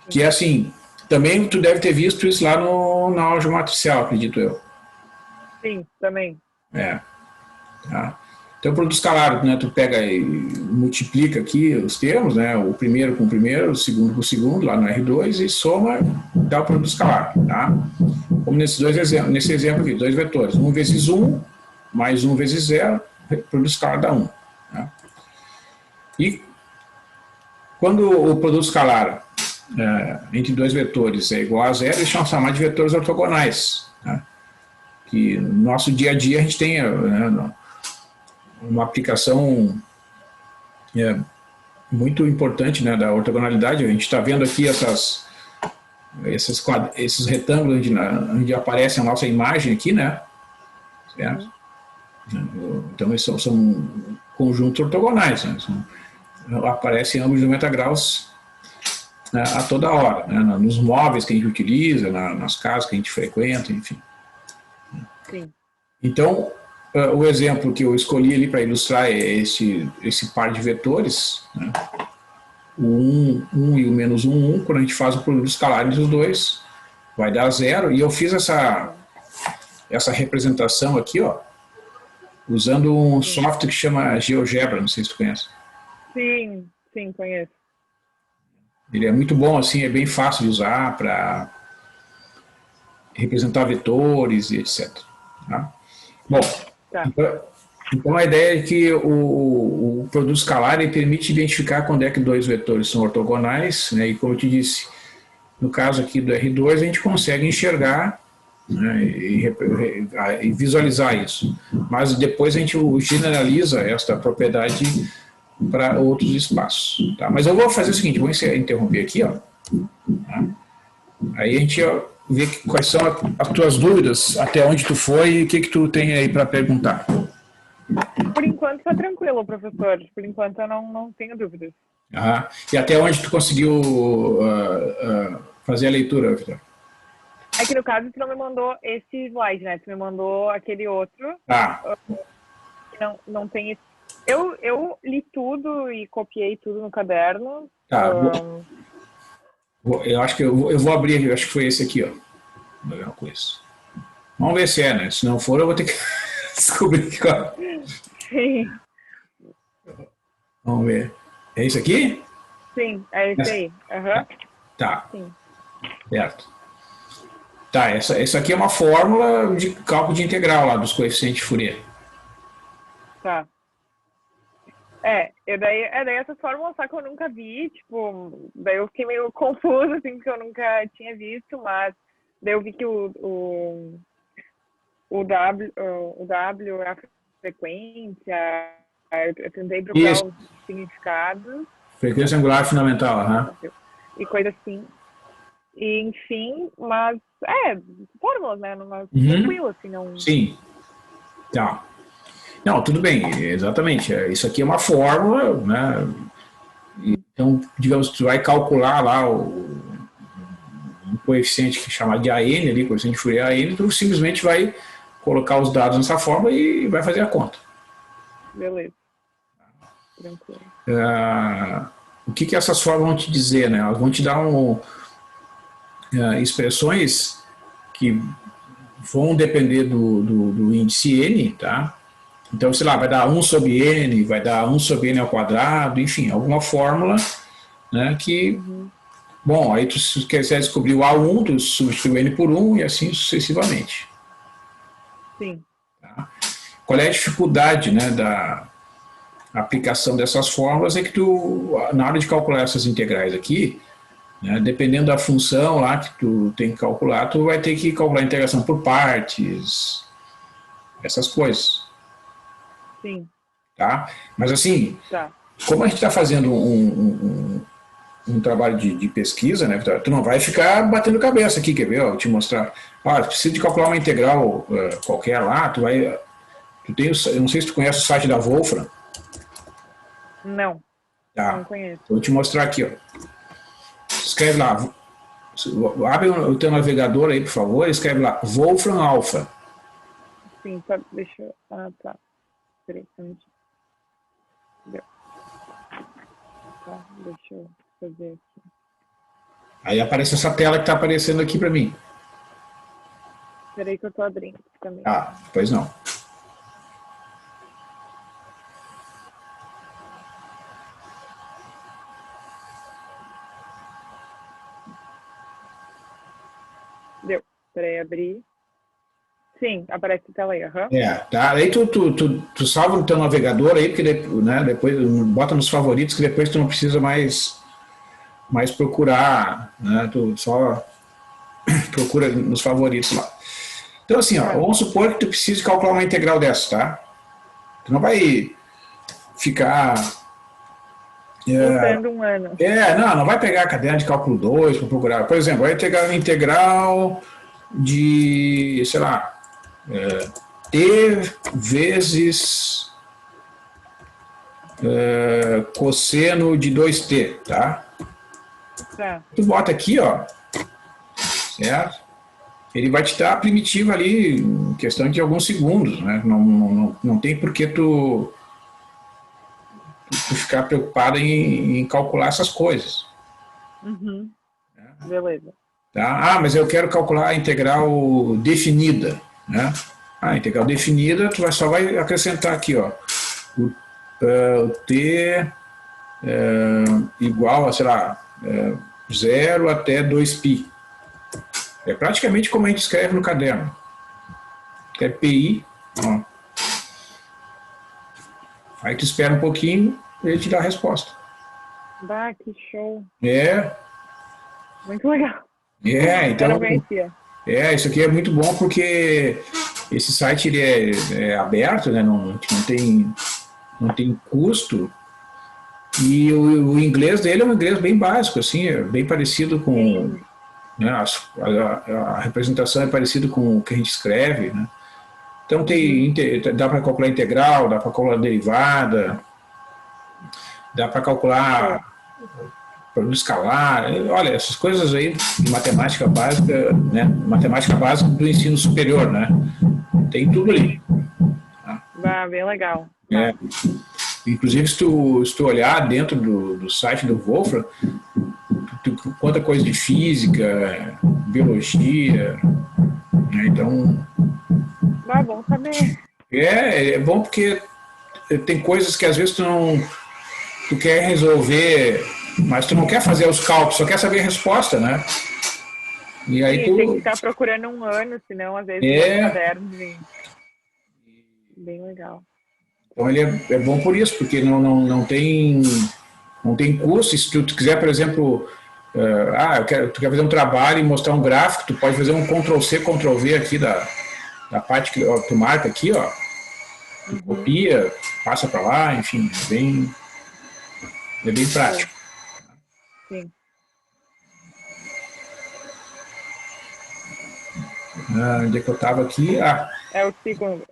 A: Que é assim, também tu deve ter visto isso lá na álgebra matricial, acredito eu.
B: Sim, também.
A: Tá? Então, o produto escalar, né, tu pega e multiplica aqui os termos, né, o primeiro com o primeiro, o segundo com o segundo, lá no R2, e soma, dá o produto escalar, tá? Como nesse exemplo aqui, 2 vetores, 1 vezes 1, mais 1 vezes 0, produto escalar dá 1. Tá? E quando o produto escalar entre dois vetores é igual a 0, eles chamam de vetores ortogonais. Tá? Que no nosso dia a dia a gente tem uma aplicação muito importante, né, da ortogonalidade. A gente está vendo aqui esses retângulos onde aparece a nossa imagem aqui, né? Certo? Então, eles são conjuntos ortogonais, né? Aparecem ângulos de 90 graus, né, a toda hora, né? Nos móveis que a gente utiliza, nas casas que a gente frequenta, enfim.
B: Sim.
A: Então, o exemplo que eu escolhi ali para ilustrar é esse par de vetores, né? O 1 e o menos 1, quando a gente faz o produto escalar entre os dois, vai dar 0, e eu fiz essa representação aqui, ó, usando um software que chama GeoGebra, não sei se tu conhece.
B: Sim, conheço.
A: Ele é muito bom, assim, é bem fácil de usar para representar vetores e etc. Tá? Bom,
B: tá.
A: Então a ideia é que o produto escalar ele permite identificar quando é que dois vetores são ortogonais, né? E como eu te disse, no caso aqui do R2, a gente consegue enxergar, né, e visualizar isso. Mas depois a gente generaliza esta propriedade para outros espaços. Tá? Mas eu vou fazer o seguinte, vou interromper aqui, ó. Tá? Aí a gente vê quais são as tuas dúvidas, até onde tu foi e o que tu tem aí para perguntar.
B: Por enquanto está tranquilo, professor. Por enquanto eu não tenho dúvidas.
A: E até onde tu conseguiu fazer a leitura, Vitor?
B: É que no caso tu não me mandou esse slide, né? Tu me mandou aquele outro. Não tem esse. Eu li tudo e copiei tudo no caderno.
A: Tá. Eu acho que eu vou abrir, eu acho que foi esse aqui, ó. Vamos ver se é, né? Se não for, eu vou ter que Descobri que...
B: Sim,
A: Vamos ver. É isso aqui?
B: sim, é isso aí. Aham,
A: Tá,
B: sim.
A: certo. Tá, essa aqui é uma fórmula de cálculo de integral lá dos coeficientes de Fourier.
B: Tá. Daí essas fórmulas só que eu nunca vi, tipo, daí eu fiquei meio confusa, assim, porque eu nunca tinha visto, mas daí eu vi que o W é a frequência, eu tentei procurar
A: Isso,
B: os significados
A: frequência angular fundamental, aham.
B: e coisa assim. E, enfim, mas, fórmulas, né? Mas
A: Uhum.
B: tranquilo, assim, não...
A: Sim, tá. Não, tudo bem, exatamente. Isso aqui é uma fórmula, né? Então, digamos, tu vai calcular lá um coeficiente que chama de AN, ali, coeficiente de Fourier AN, tu simplesmente vai colocar os dados nessa fórmula e vai fazer a conta.
B: Beleza, tranquilo.
A: O que essas fórmulas vão te dizer, né? Elas vão te dar expressões que vão depender do índice N, tá? Então, sei lá, vai dar 1 sobre N, vai dar 1 sobre N ao quadrado, enfim, alguma fórmula, né, que,
B: Uhum.
A: bom, aí tu se quiser descobrir o A1, tu substitui o N por 1 e assim sucessivamente.
B: Sim.
A: Tá? Qual é a dificuldade, né, da aplicação dessas fórmulas? É que tu, na hora de calcular essas integrais aqui, né, dependendo da função lá que tu tem que calcular, tu vai ter que calcular a integração por partes, essas coisas.
B: Sim,
A: Tá? Mas assim,
B: tá.
A: como a gente está fazendo um trabalho de pesquisa, né? Tu não vai ficar batendo cabeça aqui, quer ver? Ó, vou te mostrar. Ah, precisa de calcular uma integral qualquer lá, tu vai. Tu tem, eu não sei se tu conhece o site da Wolfram.
B: Não, não
A: Tá.
B: conheço.
A: Vou te mostrar aqui, ó. Escreve lá. Abre o teu navegador aí, por favor, escreve lá Wolfram Alpha.
B: Sim, tá, deixa eu... Ah, tá. Peraí, só um minutinho. Deu. Tá, deixa eu fazer aqui.
A: Aí aparece essa tela que está aparecendo aqui para mim.
B: Peraí que eu tô abrindo também.
A: Ah, pois não.
B: Deu. Peraí, abrir. Sim, aparece a tela aí, aham.
A: Tá. Aí tu salva no teu navegador aí, porque né, depois bota nos favoritos, que depois tu não precisa mais procurar, né? Tu só procura nos favoritos lá. Então assim, ó,
B: Tá.
A: vamos supor que tu precise calcular uma integral dessa, tá? Tu não vai ficar...
B: Lutando um ano.
A: não vai pegar a caderno de cálculo 2 para procurar. Por exemplo, vai pegar uma integral de, sei lá, t vezes cosseno de 2t, tá?
B: Tá.
A: Tu bota aqui, ó, certo? Ele vai te dar a primitiva ali em questão de alguns segundos, né? Não tem por que tu ficar preocupado em calcular essas coisas.
B: Uhum. Beleza.
A: Tá? Ah, mas eu quero calcular a integral definida, né? A integral definida, tu só vai acrescentar aqui, ó, o t igual a, sei lá, 0 até 2π. É praticamente como a gente escreve no caderno. Que é pi, ó. Aí tu espera um pouquinho e ele te dá a resposta.
B: Bah, que show.
A: É,
B: Muito legal. Eu
A: então,
B: não conhecia.
A: isso aqui é muito bom porque esse site ele é aberto, né? Não tem custo. E o inglês dele é um inglês bem básico, assim, é bem parecido com, né, a representação é parecida com o que a gente escreve, né? Então dá para calcular integral, dá para calcular derivada, dá para calcular produto escalar, olha, essas coisas aí de matemática básica, né? Matemática básica do ensino superior, né? Tem tudo ali.
B: Bah, bem legal.
A: É. Inclusive, se tu olhar dentro do site do Wolfram, tu conta coisa de física, biologia, né? Então,
B: Bah, bom saber.
A: É bom porque tem coisas que às vezes tu quer resolver, mas tu não quer fazer os cálculos, só quer saber a resposta, né? E aí
B: Sim, tem que ficar procurando um ano, senão às vezes é um caderno bem legal.
A: Então ele é bom por isso, porque não tem custo. Se tu quiser, por exemplo, tu quer fazer um trabalho e mostrar um gráfico, tu pode fazer um Ctrl+C, Ctrl+V aqui da parte que tu marca aqui, ó. Tu copia, passa para lá, enfim, é bem prático.
B: Sim.
A: Onde é que eu estava aqui?
B: É o segundo.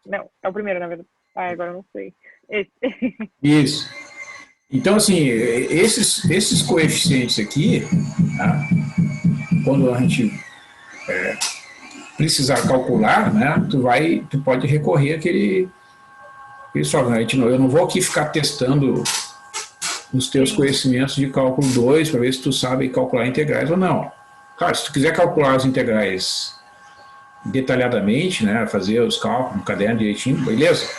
B: Não, é o primeiro, na verdade. Agora eu não sei.
A: Isso. Então, assim, esses coeficientes aqui, tá? Quando a gente precisar calcular, né, tu pode recorrer àquele software. Eu não vou aqui ficar testando os teus conhecimentos de cálculo 2 para ver se tu sabe calcular integrais ou não. Claro, se tu quiser calcular as integrais detalhadamente, né, fazer os cálculos no caderno direitinho, beleza?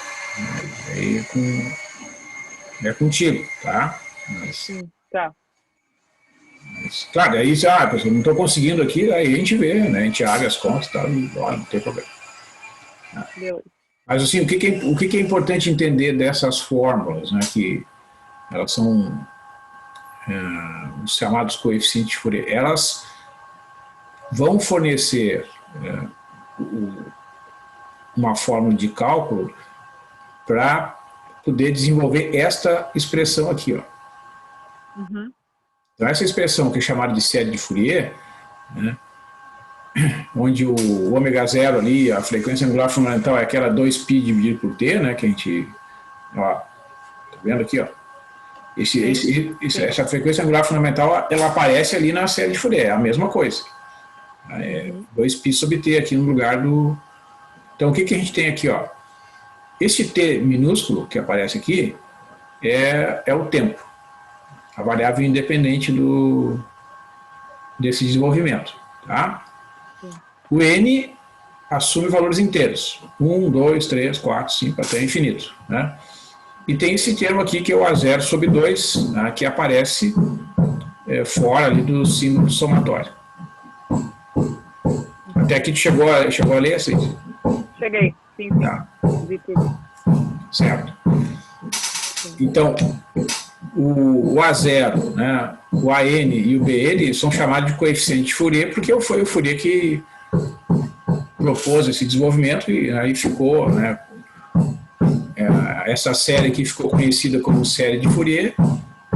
A: Aí é contigo, tá?
B: Tá.
A: Claro, aí eu não estou conseguindo aqui, aí a gente vê, né? A gente abre as contas e tal, e não tem problema. Mas assim, o que é importante entender dessas fórmulas, né? Que elas são os chamados coeficientes de Fourier. Elas vão fornecer uma fórmula de cálculo para poder desenvolver esta expressão aqui, ó. Então, essa expressão que é chamada de série de Fourier, né, onde o ômega zero ali, a frequência angular fundamental é aquela 2π dividido por t, né, que a gente, ó, tá vendo aqui, ó, essa frequência angular fundamental, ela aparece ali na série de Fourier, é a mesma coisa. 2π sobre t aqui no lugar do... Então, o que a gente tem aqui, ó? Esse t minúsculo que aparece aqui é o tempo, a variável independente desse desenvolvimento, tá? O n assume valores inteiros, 1, 2, 3, 4, 5, até infinito, né? E tem esse termo aqui que é o A0 sobre 2, né, que aparece fora ali do símbolo somatório. Até aqui tu chegou a ler, assim?
B: Cheguei, sim. Tá. Vi tudo.
A: Certo. Então, o A0, né, o AN e o BN são chamados de coeficiente de Fourier porque foi o Fourier que propôs esse desenvolvimento e aí ficou, né, essa série aqui ficou conhecida como série de Fourier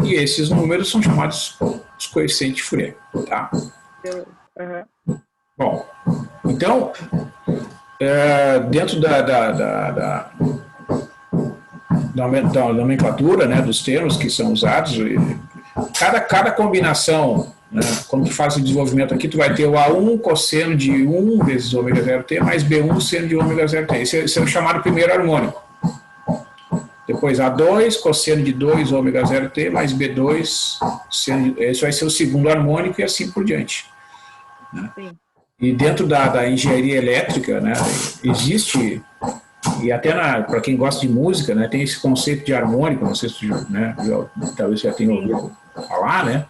A: e esses números são chamados os coeficientes de Fourier, tá? Bom, então, dentro da nomenclatura, né, dos termos que são usados, cada combinação, né, quando tu faz o desenvolvimento aqui, tu vai ter o A1 cosseno de 1 vezes ômega 0t mais B1 seno de ômega 0t. Esse é o chamado primeiro harmônico. Depois A2 cosseno de 2 ômega 0t mais B2 seno de... Esse vai ser o segundo harmônico e assim por diante. Né? Sim. E dentro da engenharia elétrica, né, existe... E até para quem gosta de música, né, tem esse conceito de harmônico, não sei se né, talvez você já tenha ouvido falar, né?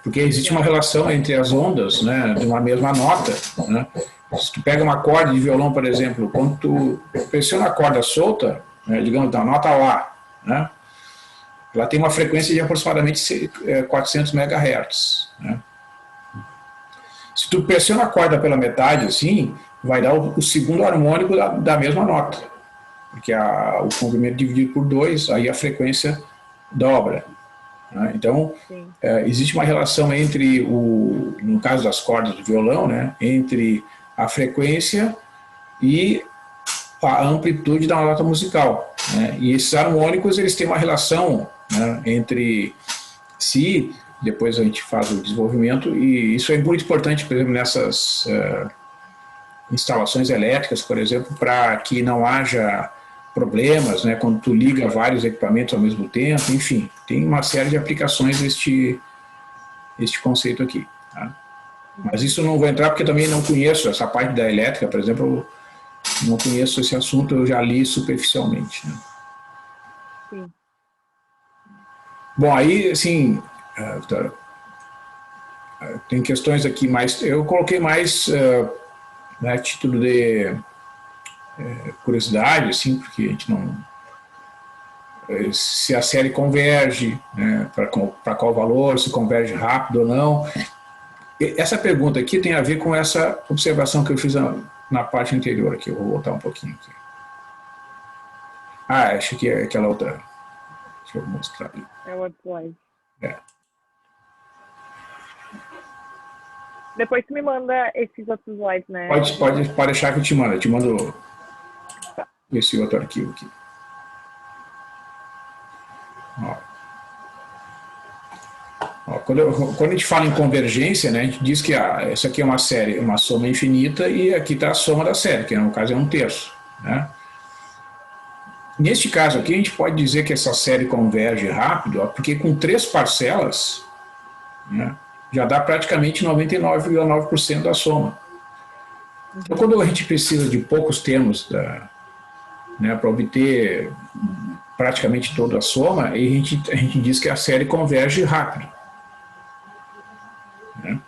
A: Porque existe uma relação entre as ondas, né, de uma mesma nota, né? Se tu pega uma corda de violão, por exemplo, quando tu pressiona a corda solta, né, digamos, da nota Lá, né, ela tem uma frequência de aproximadamente 400 MHz, né? Se tu pressiona a corda pela metade, assim, vai dar o segundo harmônico da mesma nota, porque o comprimento dividido por 2, aí a frequência dobra. Né? Então, existe uma relação entre, no caso das cordas do violão, né, entre a frequência e a amplitude da nota musical. Né? E esses harmônicos, eles têm uma relação, né, entre si, depois a gente faz o desenvolvimento, e isso é muito importante, por exemplo, nessas instalações elétricas, por exemplo, para que não haja problemas, né, quando tu liga vários equipamentos ao mesmo tempo, enfim, tem uma série de aplicações este conceito aqui. Tá? Mas isso não vou entrar porque também não conheço essa parte da elétrica, por exemplo, não conheço esse assunto, eu já li superficialmente, né?
B: Sim.
A: Bom, aí, assim, tem questões aqui mais... Eu coloquei mais né, título de curiosidade, assim, porque a gente não... Se a série converge, né, para qual valor, se converge rápido ou não. Essa pergunta aqui tem a ver com essa observação que eu fiz na parte anterior aqui. Eu vou voltar um pouquinho aqui. Acho que é aquela outra. Deixa eu mostrar ali.
B: É o outro slide.
A: É.
B: Depois tu me manda esses outros slides, né?
A: Pode deixar que eu te mando. Eu te mando esse outro arquivo aqui. Quando a gente fala em convergência, né, a gente diz que essa aqui é uma série, uma soma infinita, e aqui está a soma da série, que no caso é 1/3. Né? Neste caso aqui, a gente pode dizer que essa série converge rápido, porque com 3 parcelas, né, já dá praticamente 99,9% da soma. Então, quando a gente precisa de poucos termos né, para obter praticamente toda a soma, a gente diz que a série converge rápido. Né?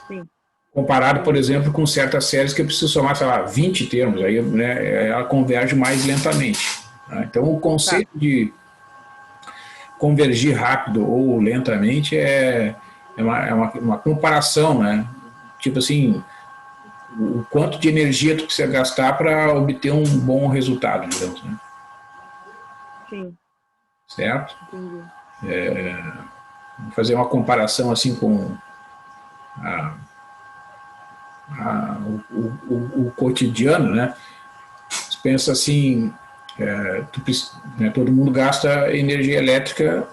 B: Sim.
A: Comparado, por exemplo, com certas séries que eu preciso somar, sei lá, 20 termos, aí, né, ela converge mais lentamente. Né? Então, o conceito de convergir rápido ou lentamente é uma comparação, né? Tipo assim, o quanto de energia tu precisa gastar para obter um bom resultado, digamos, né?
B: Sim.
A: Certo?
B: Entendi.
A: Vou fazer uma comparação assim com o cotidiano, né? Você pensa assim, né, todo mundo gasta energia elétrica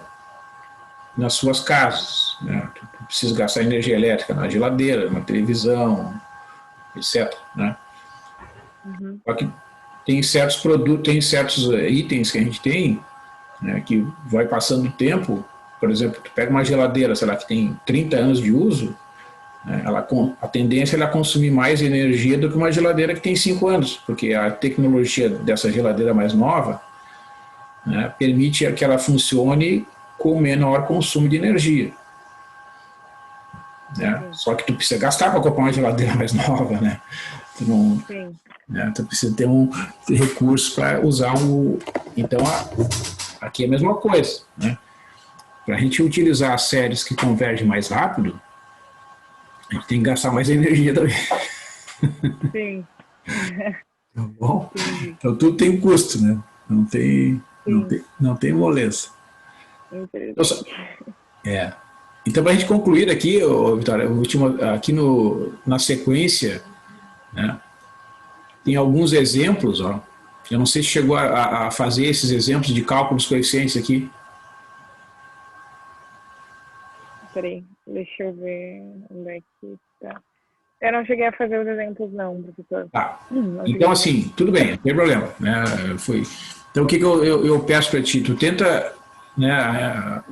A: nas suas casas, né? Tu precisa gastar energia elétrica na geladeira, na televisão, etc. Né?
B: Uhum.
A: Só que tem certos produtos, tem certos itens que a gente tem, né, que vai passando o tempo. Por exemplo, tu pega uma geladeira, sei lá, que tem 30 anos de uso, né, a tendência é consumir mais energia do que uma geladeira que tem 5 anos, porque a tecnologia dessa geladeira mais nova, né, permite que ela funcione com menor consumo de energia. Né? Só que tu precisa gastar para comprar uma geladeira mais nova, né? Tu não,
B: Sim.
A: né? Tu precisa ter um recurso para usar um... Então, aqui é a mesma coisa, né? Para a gente utilizar as séries que convergem mais rápido, a gente tem que gastar mais energia também.
B: Sim.
A: Tá bom? Então, tudo tem custo, né? Não tem moleza.
B: Interessante.
A: Então, para a gente concluir aqui, Vitória, aqui na sequência, né, tem alguns exemplos, ó. Eu não sei se chegou a fazer esses exemplos de cálculo dos coeficientes aqui.
B: Peraí, deixa eu ver onde é que está. Eu não cheguei a fazer os exemplos, não, professor.
A: Tá. Então, assim, tudo bem, não tem problema. Né? Então, o que eu peço para ti? Tu tenta, né,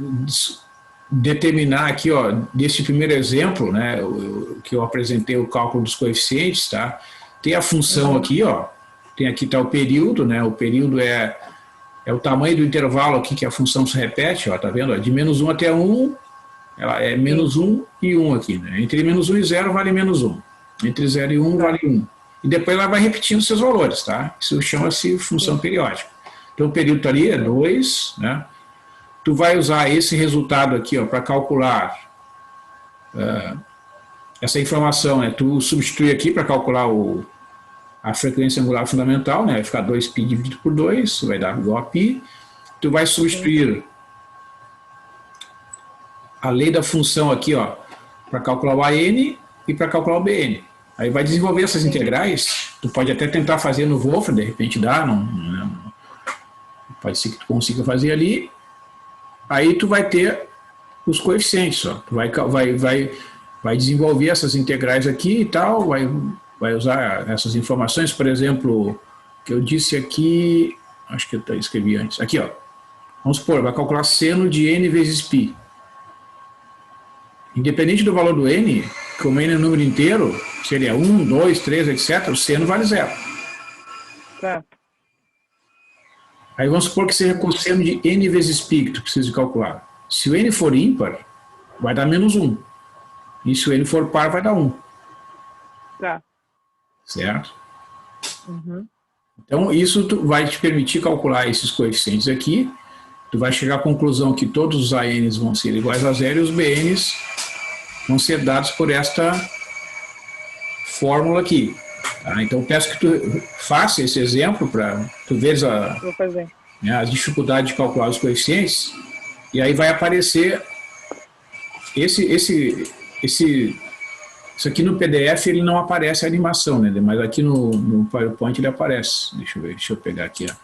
A: determinar aqui, ó, desse primeiro exemplo, né, que eu apresentei o cálculo dos coeficientes, tá? Tem a função aqui, ó. Tem aqui tá o período, né? O período é o tamanho do intervalo aqui que a função se repete, ó, tá vendo? De -1 até 1, ela é -1 e 1 aqui, né? Entre -1 e 0 vale -1. Entre 0 e 1 vale 1. E depois ela vai repetindo seus valores, tá? Isso chama-se função periódica. Então o período ali é 2, né? Tu vai usar esse resultado aqui, ó, para calcular essa informação, né? Tu substitui aqui para calcular a frequência angular fundamental, né? Vai ficar 2π dividido por 2, vai dar igual a π. Tu vai substituir a lei da função aqui, ó, para calcular o AN e para calcular o BN. Aí vai desenvolver essas integrais. Tu pode até tentar fazer no Wolfram, de repente dá, pode ser que tu consiga fazer ali. Aí tu vai ter os coeficientes, ó. Tu vai desenvolver essas integrais aqui e tal, vai usar essas informações, por exemplo, que eu disse aqui, acho que eu escrevi antes, aqui, ó. Vamos supor, vai calcular seno de n vezes π. Independente do valor do n, como n é um número inteiro, se ele é 1, 2, 3, etc., o seno vale 0.
B: Tá.
A: Aí vamos supor que seja cosseno de n vezes π, que tu precisa calcular. Se o n for ímpar, vai dar -1. E se o n for par, vai dar 1.
B: Tá.
A: Certo?
B: Uhum.
A: Então, isso vai te permitir calcular esses coeficientes aqui. Tu vai chegar à conclusão que todos os ANs vão ser iguais a zero e os BNs vão ser dados por esta fórmula aqui. Tá? Então, peço que tu faça esse exemplo para tu veres
B: Vou fazer.
A: as dificuldades de calcular os coeficientes. E aí vai aparecer isso aqui no PDF ele não aparece a animação, né? Mas aqui no PowerPoint ele aparece. Deixa eu ver, deixa eu pegar aqui. Ó.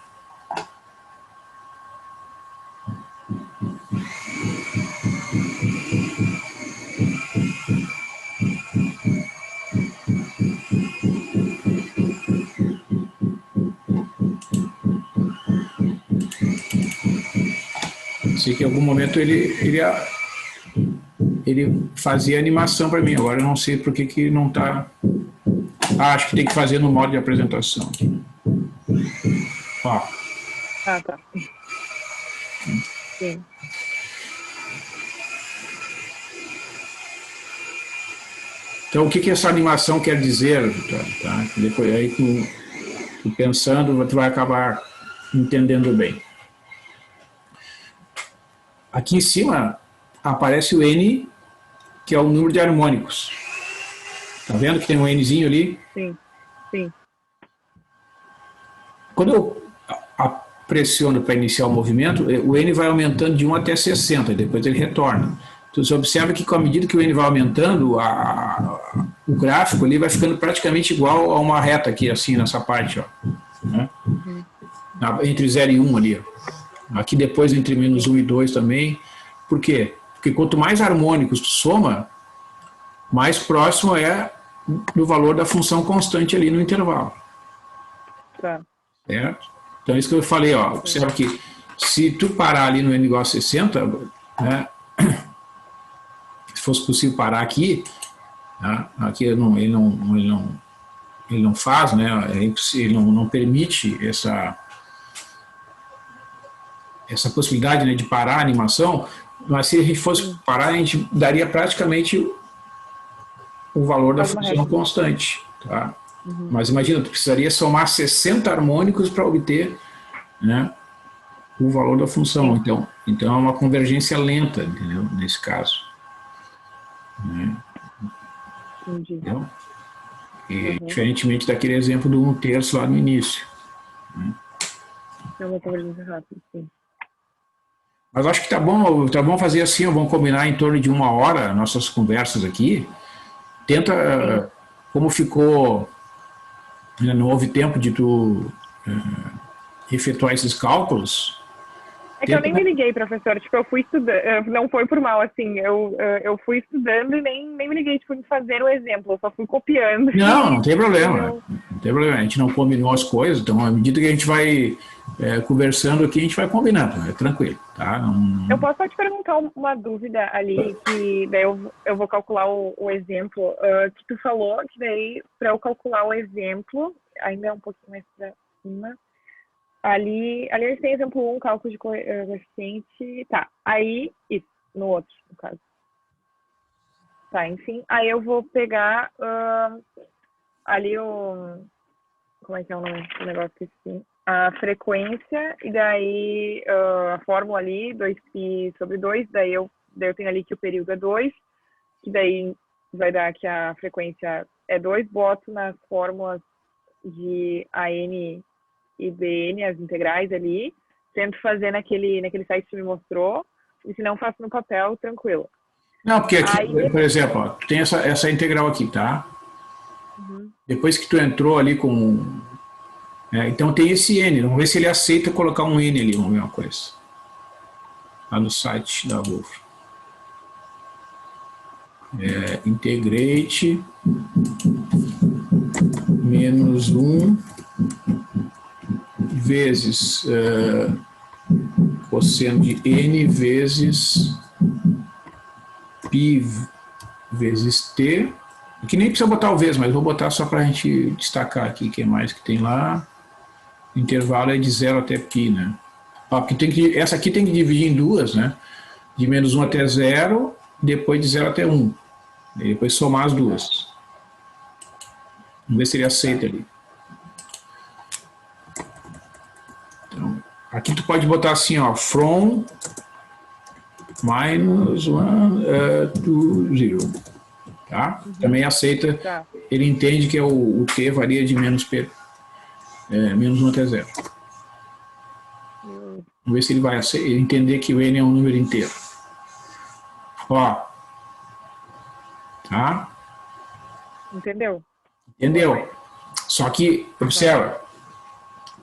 A: Sei que em algum momento ele fazia animação para mim, agora eu não sei por que não está. Ah, acho que tem que fazer no modo de apresentação. Ó.
B: Ah, tá. Sim.
A: Então, o que essa animação quer dizer? Tá? Depois, aí tu pensando, tu vai acabar entendendo bem. Aqui em cima aparece o N, que é o número de harmônicos. Tá vendo que tem um Nzinho ali?
B: Sim, sim.
A: Quando eu pressiono para iniciar o movimento, o N vai aumentando de 1 até 60, e depois ele retorna. Então, você observa que, com a medida que o N vai aumentando, o gráfico ali vai ficando praticamente igual a uma reta aqui, assim, nessa parte, ó, né? Entre 0 e 1 ali. Aqui depois entre -1 e 2 também. Por quê? Porque quanto mais harmônicos tu soma, mais próximo é do valor da função constante ali no intervalo.
B: Tá.
A: Certo? Então, isso que eu falei, ó, observa que se tu parar ali no n igual a 60, né, se fosse possível parar aqui, tá, aqui ele não faz, né, é impossível, ele não permite essa possibilidade, né, de parar a animação, mas se a gente fosse parar, a gente daria praticamente o valor da função constante. Tá? Mas imagina, tu precisaria somar 60 harmônicos para obter, né, o valor da função. Então é uma convergência lenta, entendeu? Nesse caso. Né? Entendeu? E, diferentemente daquele exemplo do 1/3 lá no início. Né?
B: É uma convergência rápida, sim.
A: Mas acho que tá bom fazer assim, vamos combinar em torno de 1 hora nossas conversas aqui. Tenta, como ficou, não houve tempo de tu efetuar esses cálculos.
B: É que eu nem me liguei, professor, tipo, eu fui estudando, não foi por mal, assim, eu fui estudando e nem me liguei, tipo, em fazer o exemplo, eu só fui copiando.
A: Não tem problema, não tem problema, a gente não combinou as coisas, então à medida que a gente vai conversando aqui, a gente vai combinando, é tranquilo, tá? Não...
B: Eu posso só te perguntar uma dúvida ali, que daí eu vou calcular o exemplo, que tu falou, que daí, para eu calcular o exemplo, ainda é um pouquinho mais para cima, ali a gente tem exemplo 1, cálculo de coeficiente, tá, aí, isso, no outro, no caso. Tá, enfim, aí eu vou pegar ali como é que é o nome do negócio que assim? A frequência, e daí a fórmula ali, 2π sobre 2, daí eu tenho ali que o período é 2, que daí vai dar que a frequência é 2, boto nas fórmulas de AN e BN, as integrais ali, tento fazer naquele site que você me mostrou, e se não faço no papel, tranquilo.
A: Não, porque aqui, aí, por exemplo, ó, tem essa integral aqui, tá? Depois que tu entrou ali com... então tem esse N, vamos ver se ele aceita colocar um N ali, vamos ver uma coisa. Lá no site da Wolf. Integrate -1 vezes cosseno de N vezes π vezes T. Aqui nem precisa botar o vezes, mas vou botar só para a gente destacar aqui o que mais que tem lá. intervalo é de 0 até π, né? Ó, porque essa aqui tem que dividir em duas, né? De menos 1 até 0, depois de 0 até 1. E depois somar as duas. Vamos ver se ele aceita ali. Então, aqui tu pode botar assim, ó, from minus 1 to 0. Tá? Também aceita,
B: Tá.
A: ele entende que o t varia de menos 1 até 0. Vamos ver se ele vai entender que o n é um número inteiro. Ó. Tá?
B: Entendeu?
A: Entendeu? Só que, observa,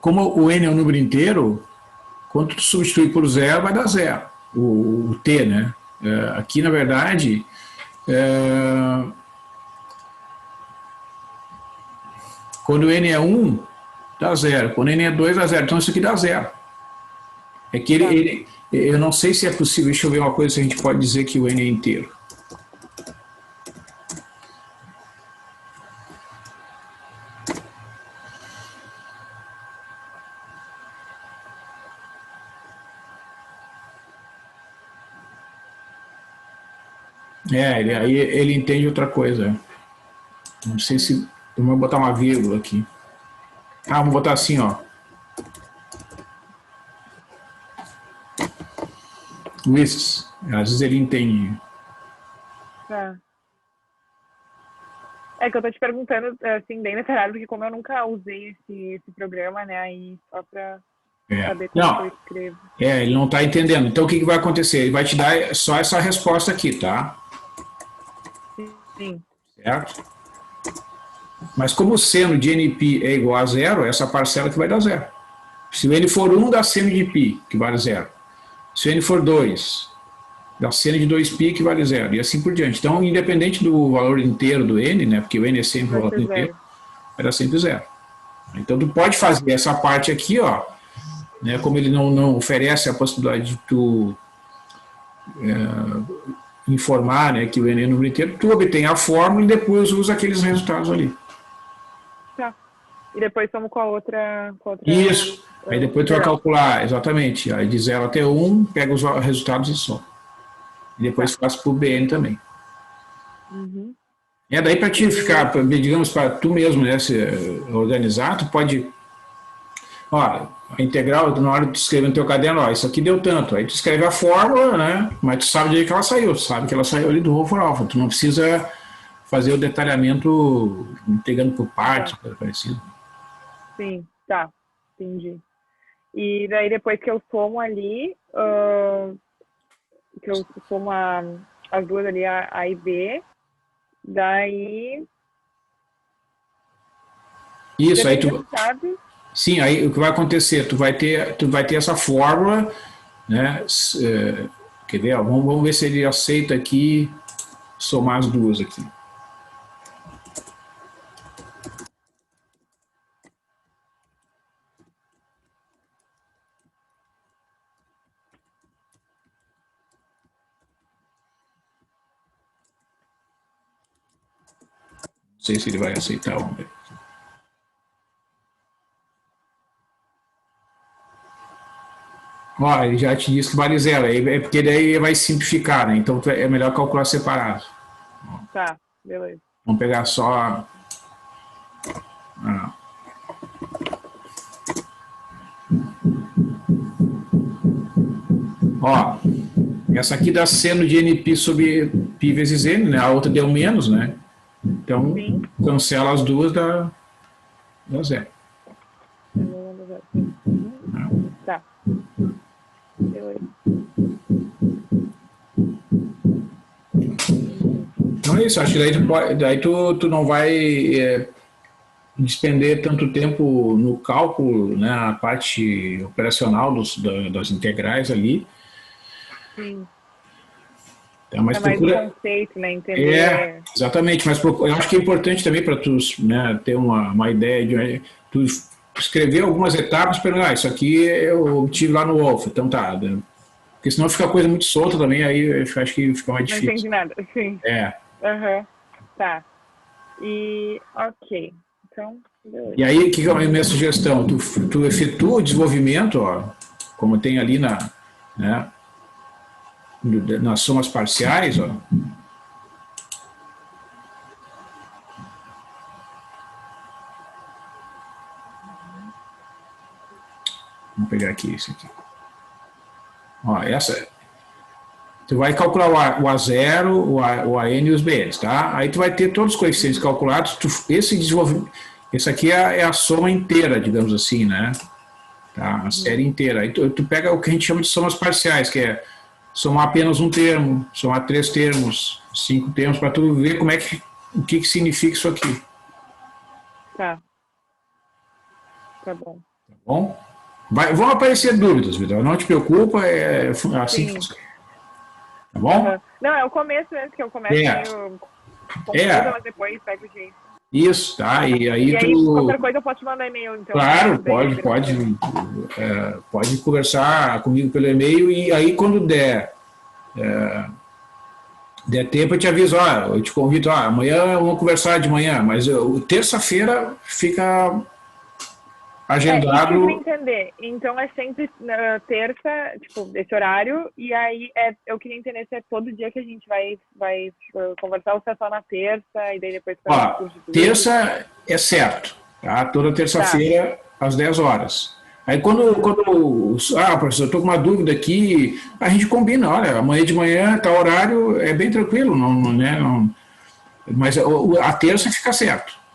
A: como o n é um número inteiro, quando tu substitui por 0, vai dar 0. O t, né? Aqui, na verdade, quando o n é 1, dá 0. Quando o n é 2, dá 0. Então, isso aqui dá 0. É que eu não sei se é possível, deixa eu ver uma coisa, se a gente pode dizer que o n é inteiro. Aí ele entende outra coisa. Não sei se... Eu vou botar uma vírgula aqui. Vamos botar assim, ó. Lists. Às vezes ele entende.
B: Tá. É que eu tô te perguntando, assim, bem detalhado, porque como eu nunca usei esse programa, né, aí só pra saber como eu escrevo.
A: Ele não tá entendendo. Então, o que vai acontecer? Ele vai te dar só essa resposta aqui, tá?
B: Sim.
A: Certo? Mas como o seno de NP é igual a 0, essa parcela que vai dar 0. Se o n for 1, dá seno de π, que vale 0. Se o n for 2, dá seno de 2π, que vale 0. E assim por diante. Então, independente do valor inteiro do n, né, porque o n é sempre o valor inteiro, vai dar sempre 0. Então, tu pode fazer essa parte aqui, ó, né, como ele não oferece a possibilidade de tu informar, né, que o n é número inteiro, tu obtém a fórmula e depois usa aqueles resultados ali.
B: Tá. E depois somos com a outra...
A: Isso. Aí depois tu vai calcular, exatamente, aí de 0 até 1, pega os resultados e soma. E depois faz para o BN também.
B: Uhum.
A: Daí para ti ficar, digamos, para tu mesmo, né, se organizar, tu pode... Ó, a integral, na hora de tu escrever no teu caderno, ó, isso aqui deu tanto. Aí tu escreve a fórmula, né, mas tu sabe de onde que ela saiu, tu sabe que ela saiu ali do rho for alfa. Tu não precisa fazer o detalhamento integrando por partes, coisa parecida.
B: Sim, tá, entendi. E daí depois que eu somo ali, que eu somo as duas ali, A e B, daí...
A: Isso, aí tu...
B: Sabe?
A: Sim, aí o que vai acontecer? Tu vai ter essa fórmula, né? Quer ver? Vamos ver se ele aceita aqui somar as duas aqui. Não sei se ele vai aceitar. Vamos ver. Ó, ele já te disse que vale 0, é porque daí vai simplificar, né? Então é melhor calcular separado.
B: Tá, beleza.
A: Vamos pegar só... Ó, essa aqui dá seno de NP sobre π vezes n, né? A outra deu menos, né? Então, sim, cancela as duas, dá 0.
B: Tá.
A: Então é isso, acho que daí tu não vai despender tanto tempo no cálculo, né, a parte operacional das integrais ali.
B: Sim.
A: Então, mas mais
B: conceito, né, entender...
A: Exatamente, mas eu acho que é importante também para tu, né, ter uma ideia de... Tu escrever algumas etapas para isso aqui eu obtive lá no Wolf, então tá, né? Porque senão fica coisa muito solta também, aí eu acho que fica mais difícil.
B: Não entendi nada, sim. Tá. E, ok. Então,
A: E aí, o que é a minha sugestão? Tu efetua o desenvolvimento, ó, como tem ali né, nas somas parciais, ó. Vamos pegar aqui esse aqui. Ó, tu vai calcular o A0, o AN e os BNs, tá? Aí tu vai ter todos os coeficientes calculados. Esse desenvolvimento, esse aqui é a soma inteira, digamos assim, né? Tá? A série inteira. Aí tu pega o que a gente chama de somas parciais, que é somar apenas um termo, somar 3 termos, 5 termos, para tu ver o que significa isso aqui.
B: Tá. Tá bom.
A: Tá bom? Vão aparecer dúvidas, Vitor. Não te preocupa, é assim que funciona. Tá bom?
B: Não, é o começo mesmo, que eu começo meio confusa, mas depois pego o jeito.
A: Isso, tá? E aí
B: qualquer coisa eu posso te mandar e-mail, então.
A: Claro, pode conversar comigo pelo e-mail e aí quando der tempo eu te aviso, eu te convido, amanhã vamos conversar de manhã, mas terça-feira fica agendado.
B: Eu queria entender, então é sempre terça, tipo, esse horário, e aí eu queria entender se é todo dia que a gente vai conversar ou se é só na terça, e daí depois...
A: Terça é certo, tá? Toda terça-feira, às 10 horas. Aí professor, eu estou com uma dúvida aqui, a gente combina, olha, amanhã de manhã, tal horário, é bem tranquilo, mas a terça fica certo.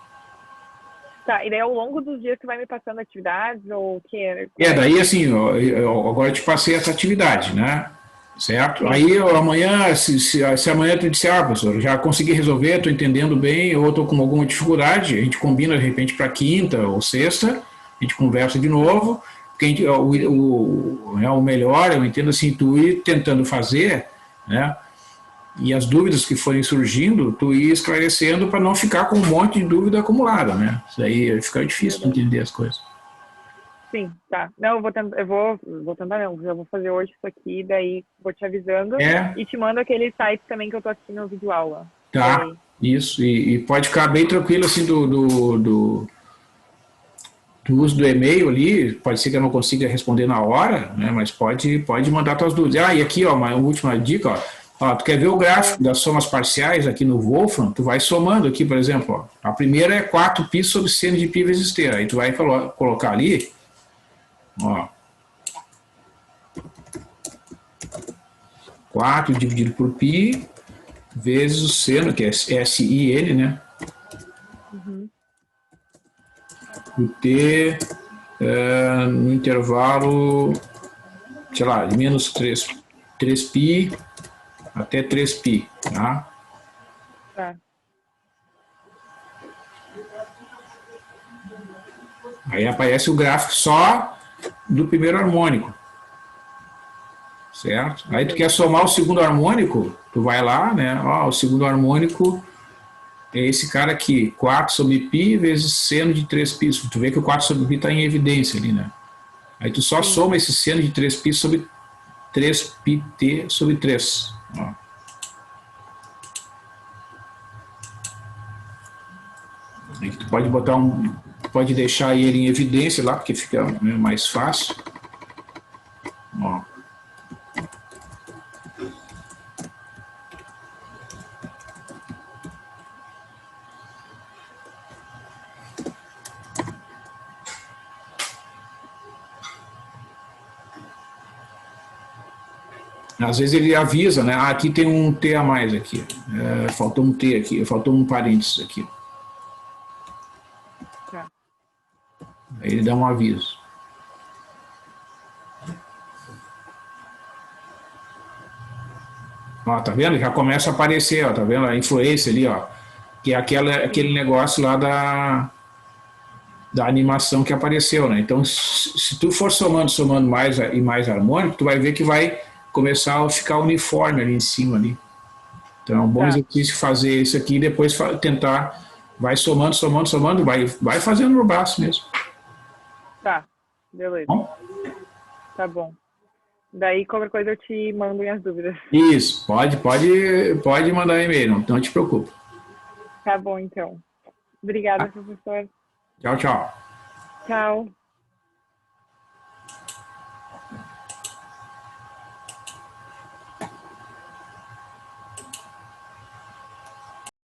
B: Tá, e daí ao longo dos dias tu vai me passando atividades ou o que?
A: Daí assim, agora eu te passei essa atividade, né? Certo? Aí amanhã, se amanhã tu disser, professor, já consegui resolver, estou entendendo bem, ou estou com alguma dificuldade, a gente combina de repente para quinta ou sexta, a gente conversa de novo, porque o melhor, eu entendo assim, tu ir tentando fazer, né? E as dúvidas que forem surgindo, tu ir esclarecendo para não ficar com um monte de dúvida acumulada, né? Isso aí fica difícil de entender as coisas.
B: Sim, tá. Não, eu vou tentar não, eu vou fazer hoje isso aqui, daí vou te avisando e te mando aquele site também que eu tô assistindo o vídeo aula.
A: Tá, isso, e pode ficar bem tranquilo assim do uso do e-mail ali, pode ser que eu não consiga responder na hora, né? Mas pode mandar tuas dúvidas. E aqui, uma última dica, tu quer ver o gráfico das somas parciais aqui no Wolfram? Tu vai somando aqui, por exemplo, a primeira é 4π sobre seno de π vezes t. Aí tu vai colocar ali, 4 dividido por π vezes o seno, que é SIN, né? O t no intervalo, sei lá, de menos 3π até 3π, tá?
B: Tá.
A: Aí aparece o gráfico só do primeiro harmônico, certo? Aí tu quer somar o segundo harmônico, tu vai lá, né? O segundo harmônico é esse cara aqui, 4 sobre π vezes seno de 3π. Tu vê que o 4 sobre π está em evidência ali, né? Aí tu só soma esse seno de 3π sobre 3πt sobre 3. Aí tu pode pode deixar ele em evidência lá, porque fica mais fácil. Às vezes ele avisa, né? Aqui tem um T a mais aqui. Faltou um T aqui, faltou um parênteses aqui.
B: Tá.
A: Aí ele dá um aviso. Tá vendo? Já começa a aparecer, tá vendo? A influência ali, que é aquele negócio lá da animação que apareceu, né? Então, se tu for somando mais e mais harmônico, tu vai ver que vai começar a ficar uniforme ali em cima ali. Então é um bom exercício fazer isso aqui e depois tentar, vai somando, vai fazendo no braço mesmo.
B: Tá, beleza.
A: Bom?
B: Tá bom. Daí qualquer coisa eu te mando as dúvidas.
A: Isso, pode mandar e-mail, não te preocupe.
B: Tá bom, então. Obrigada, professor.
A: Tchau, tchau.
B: Tchau.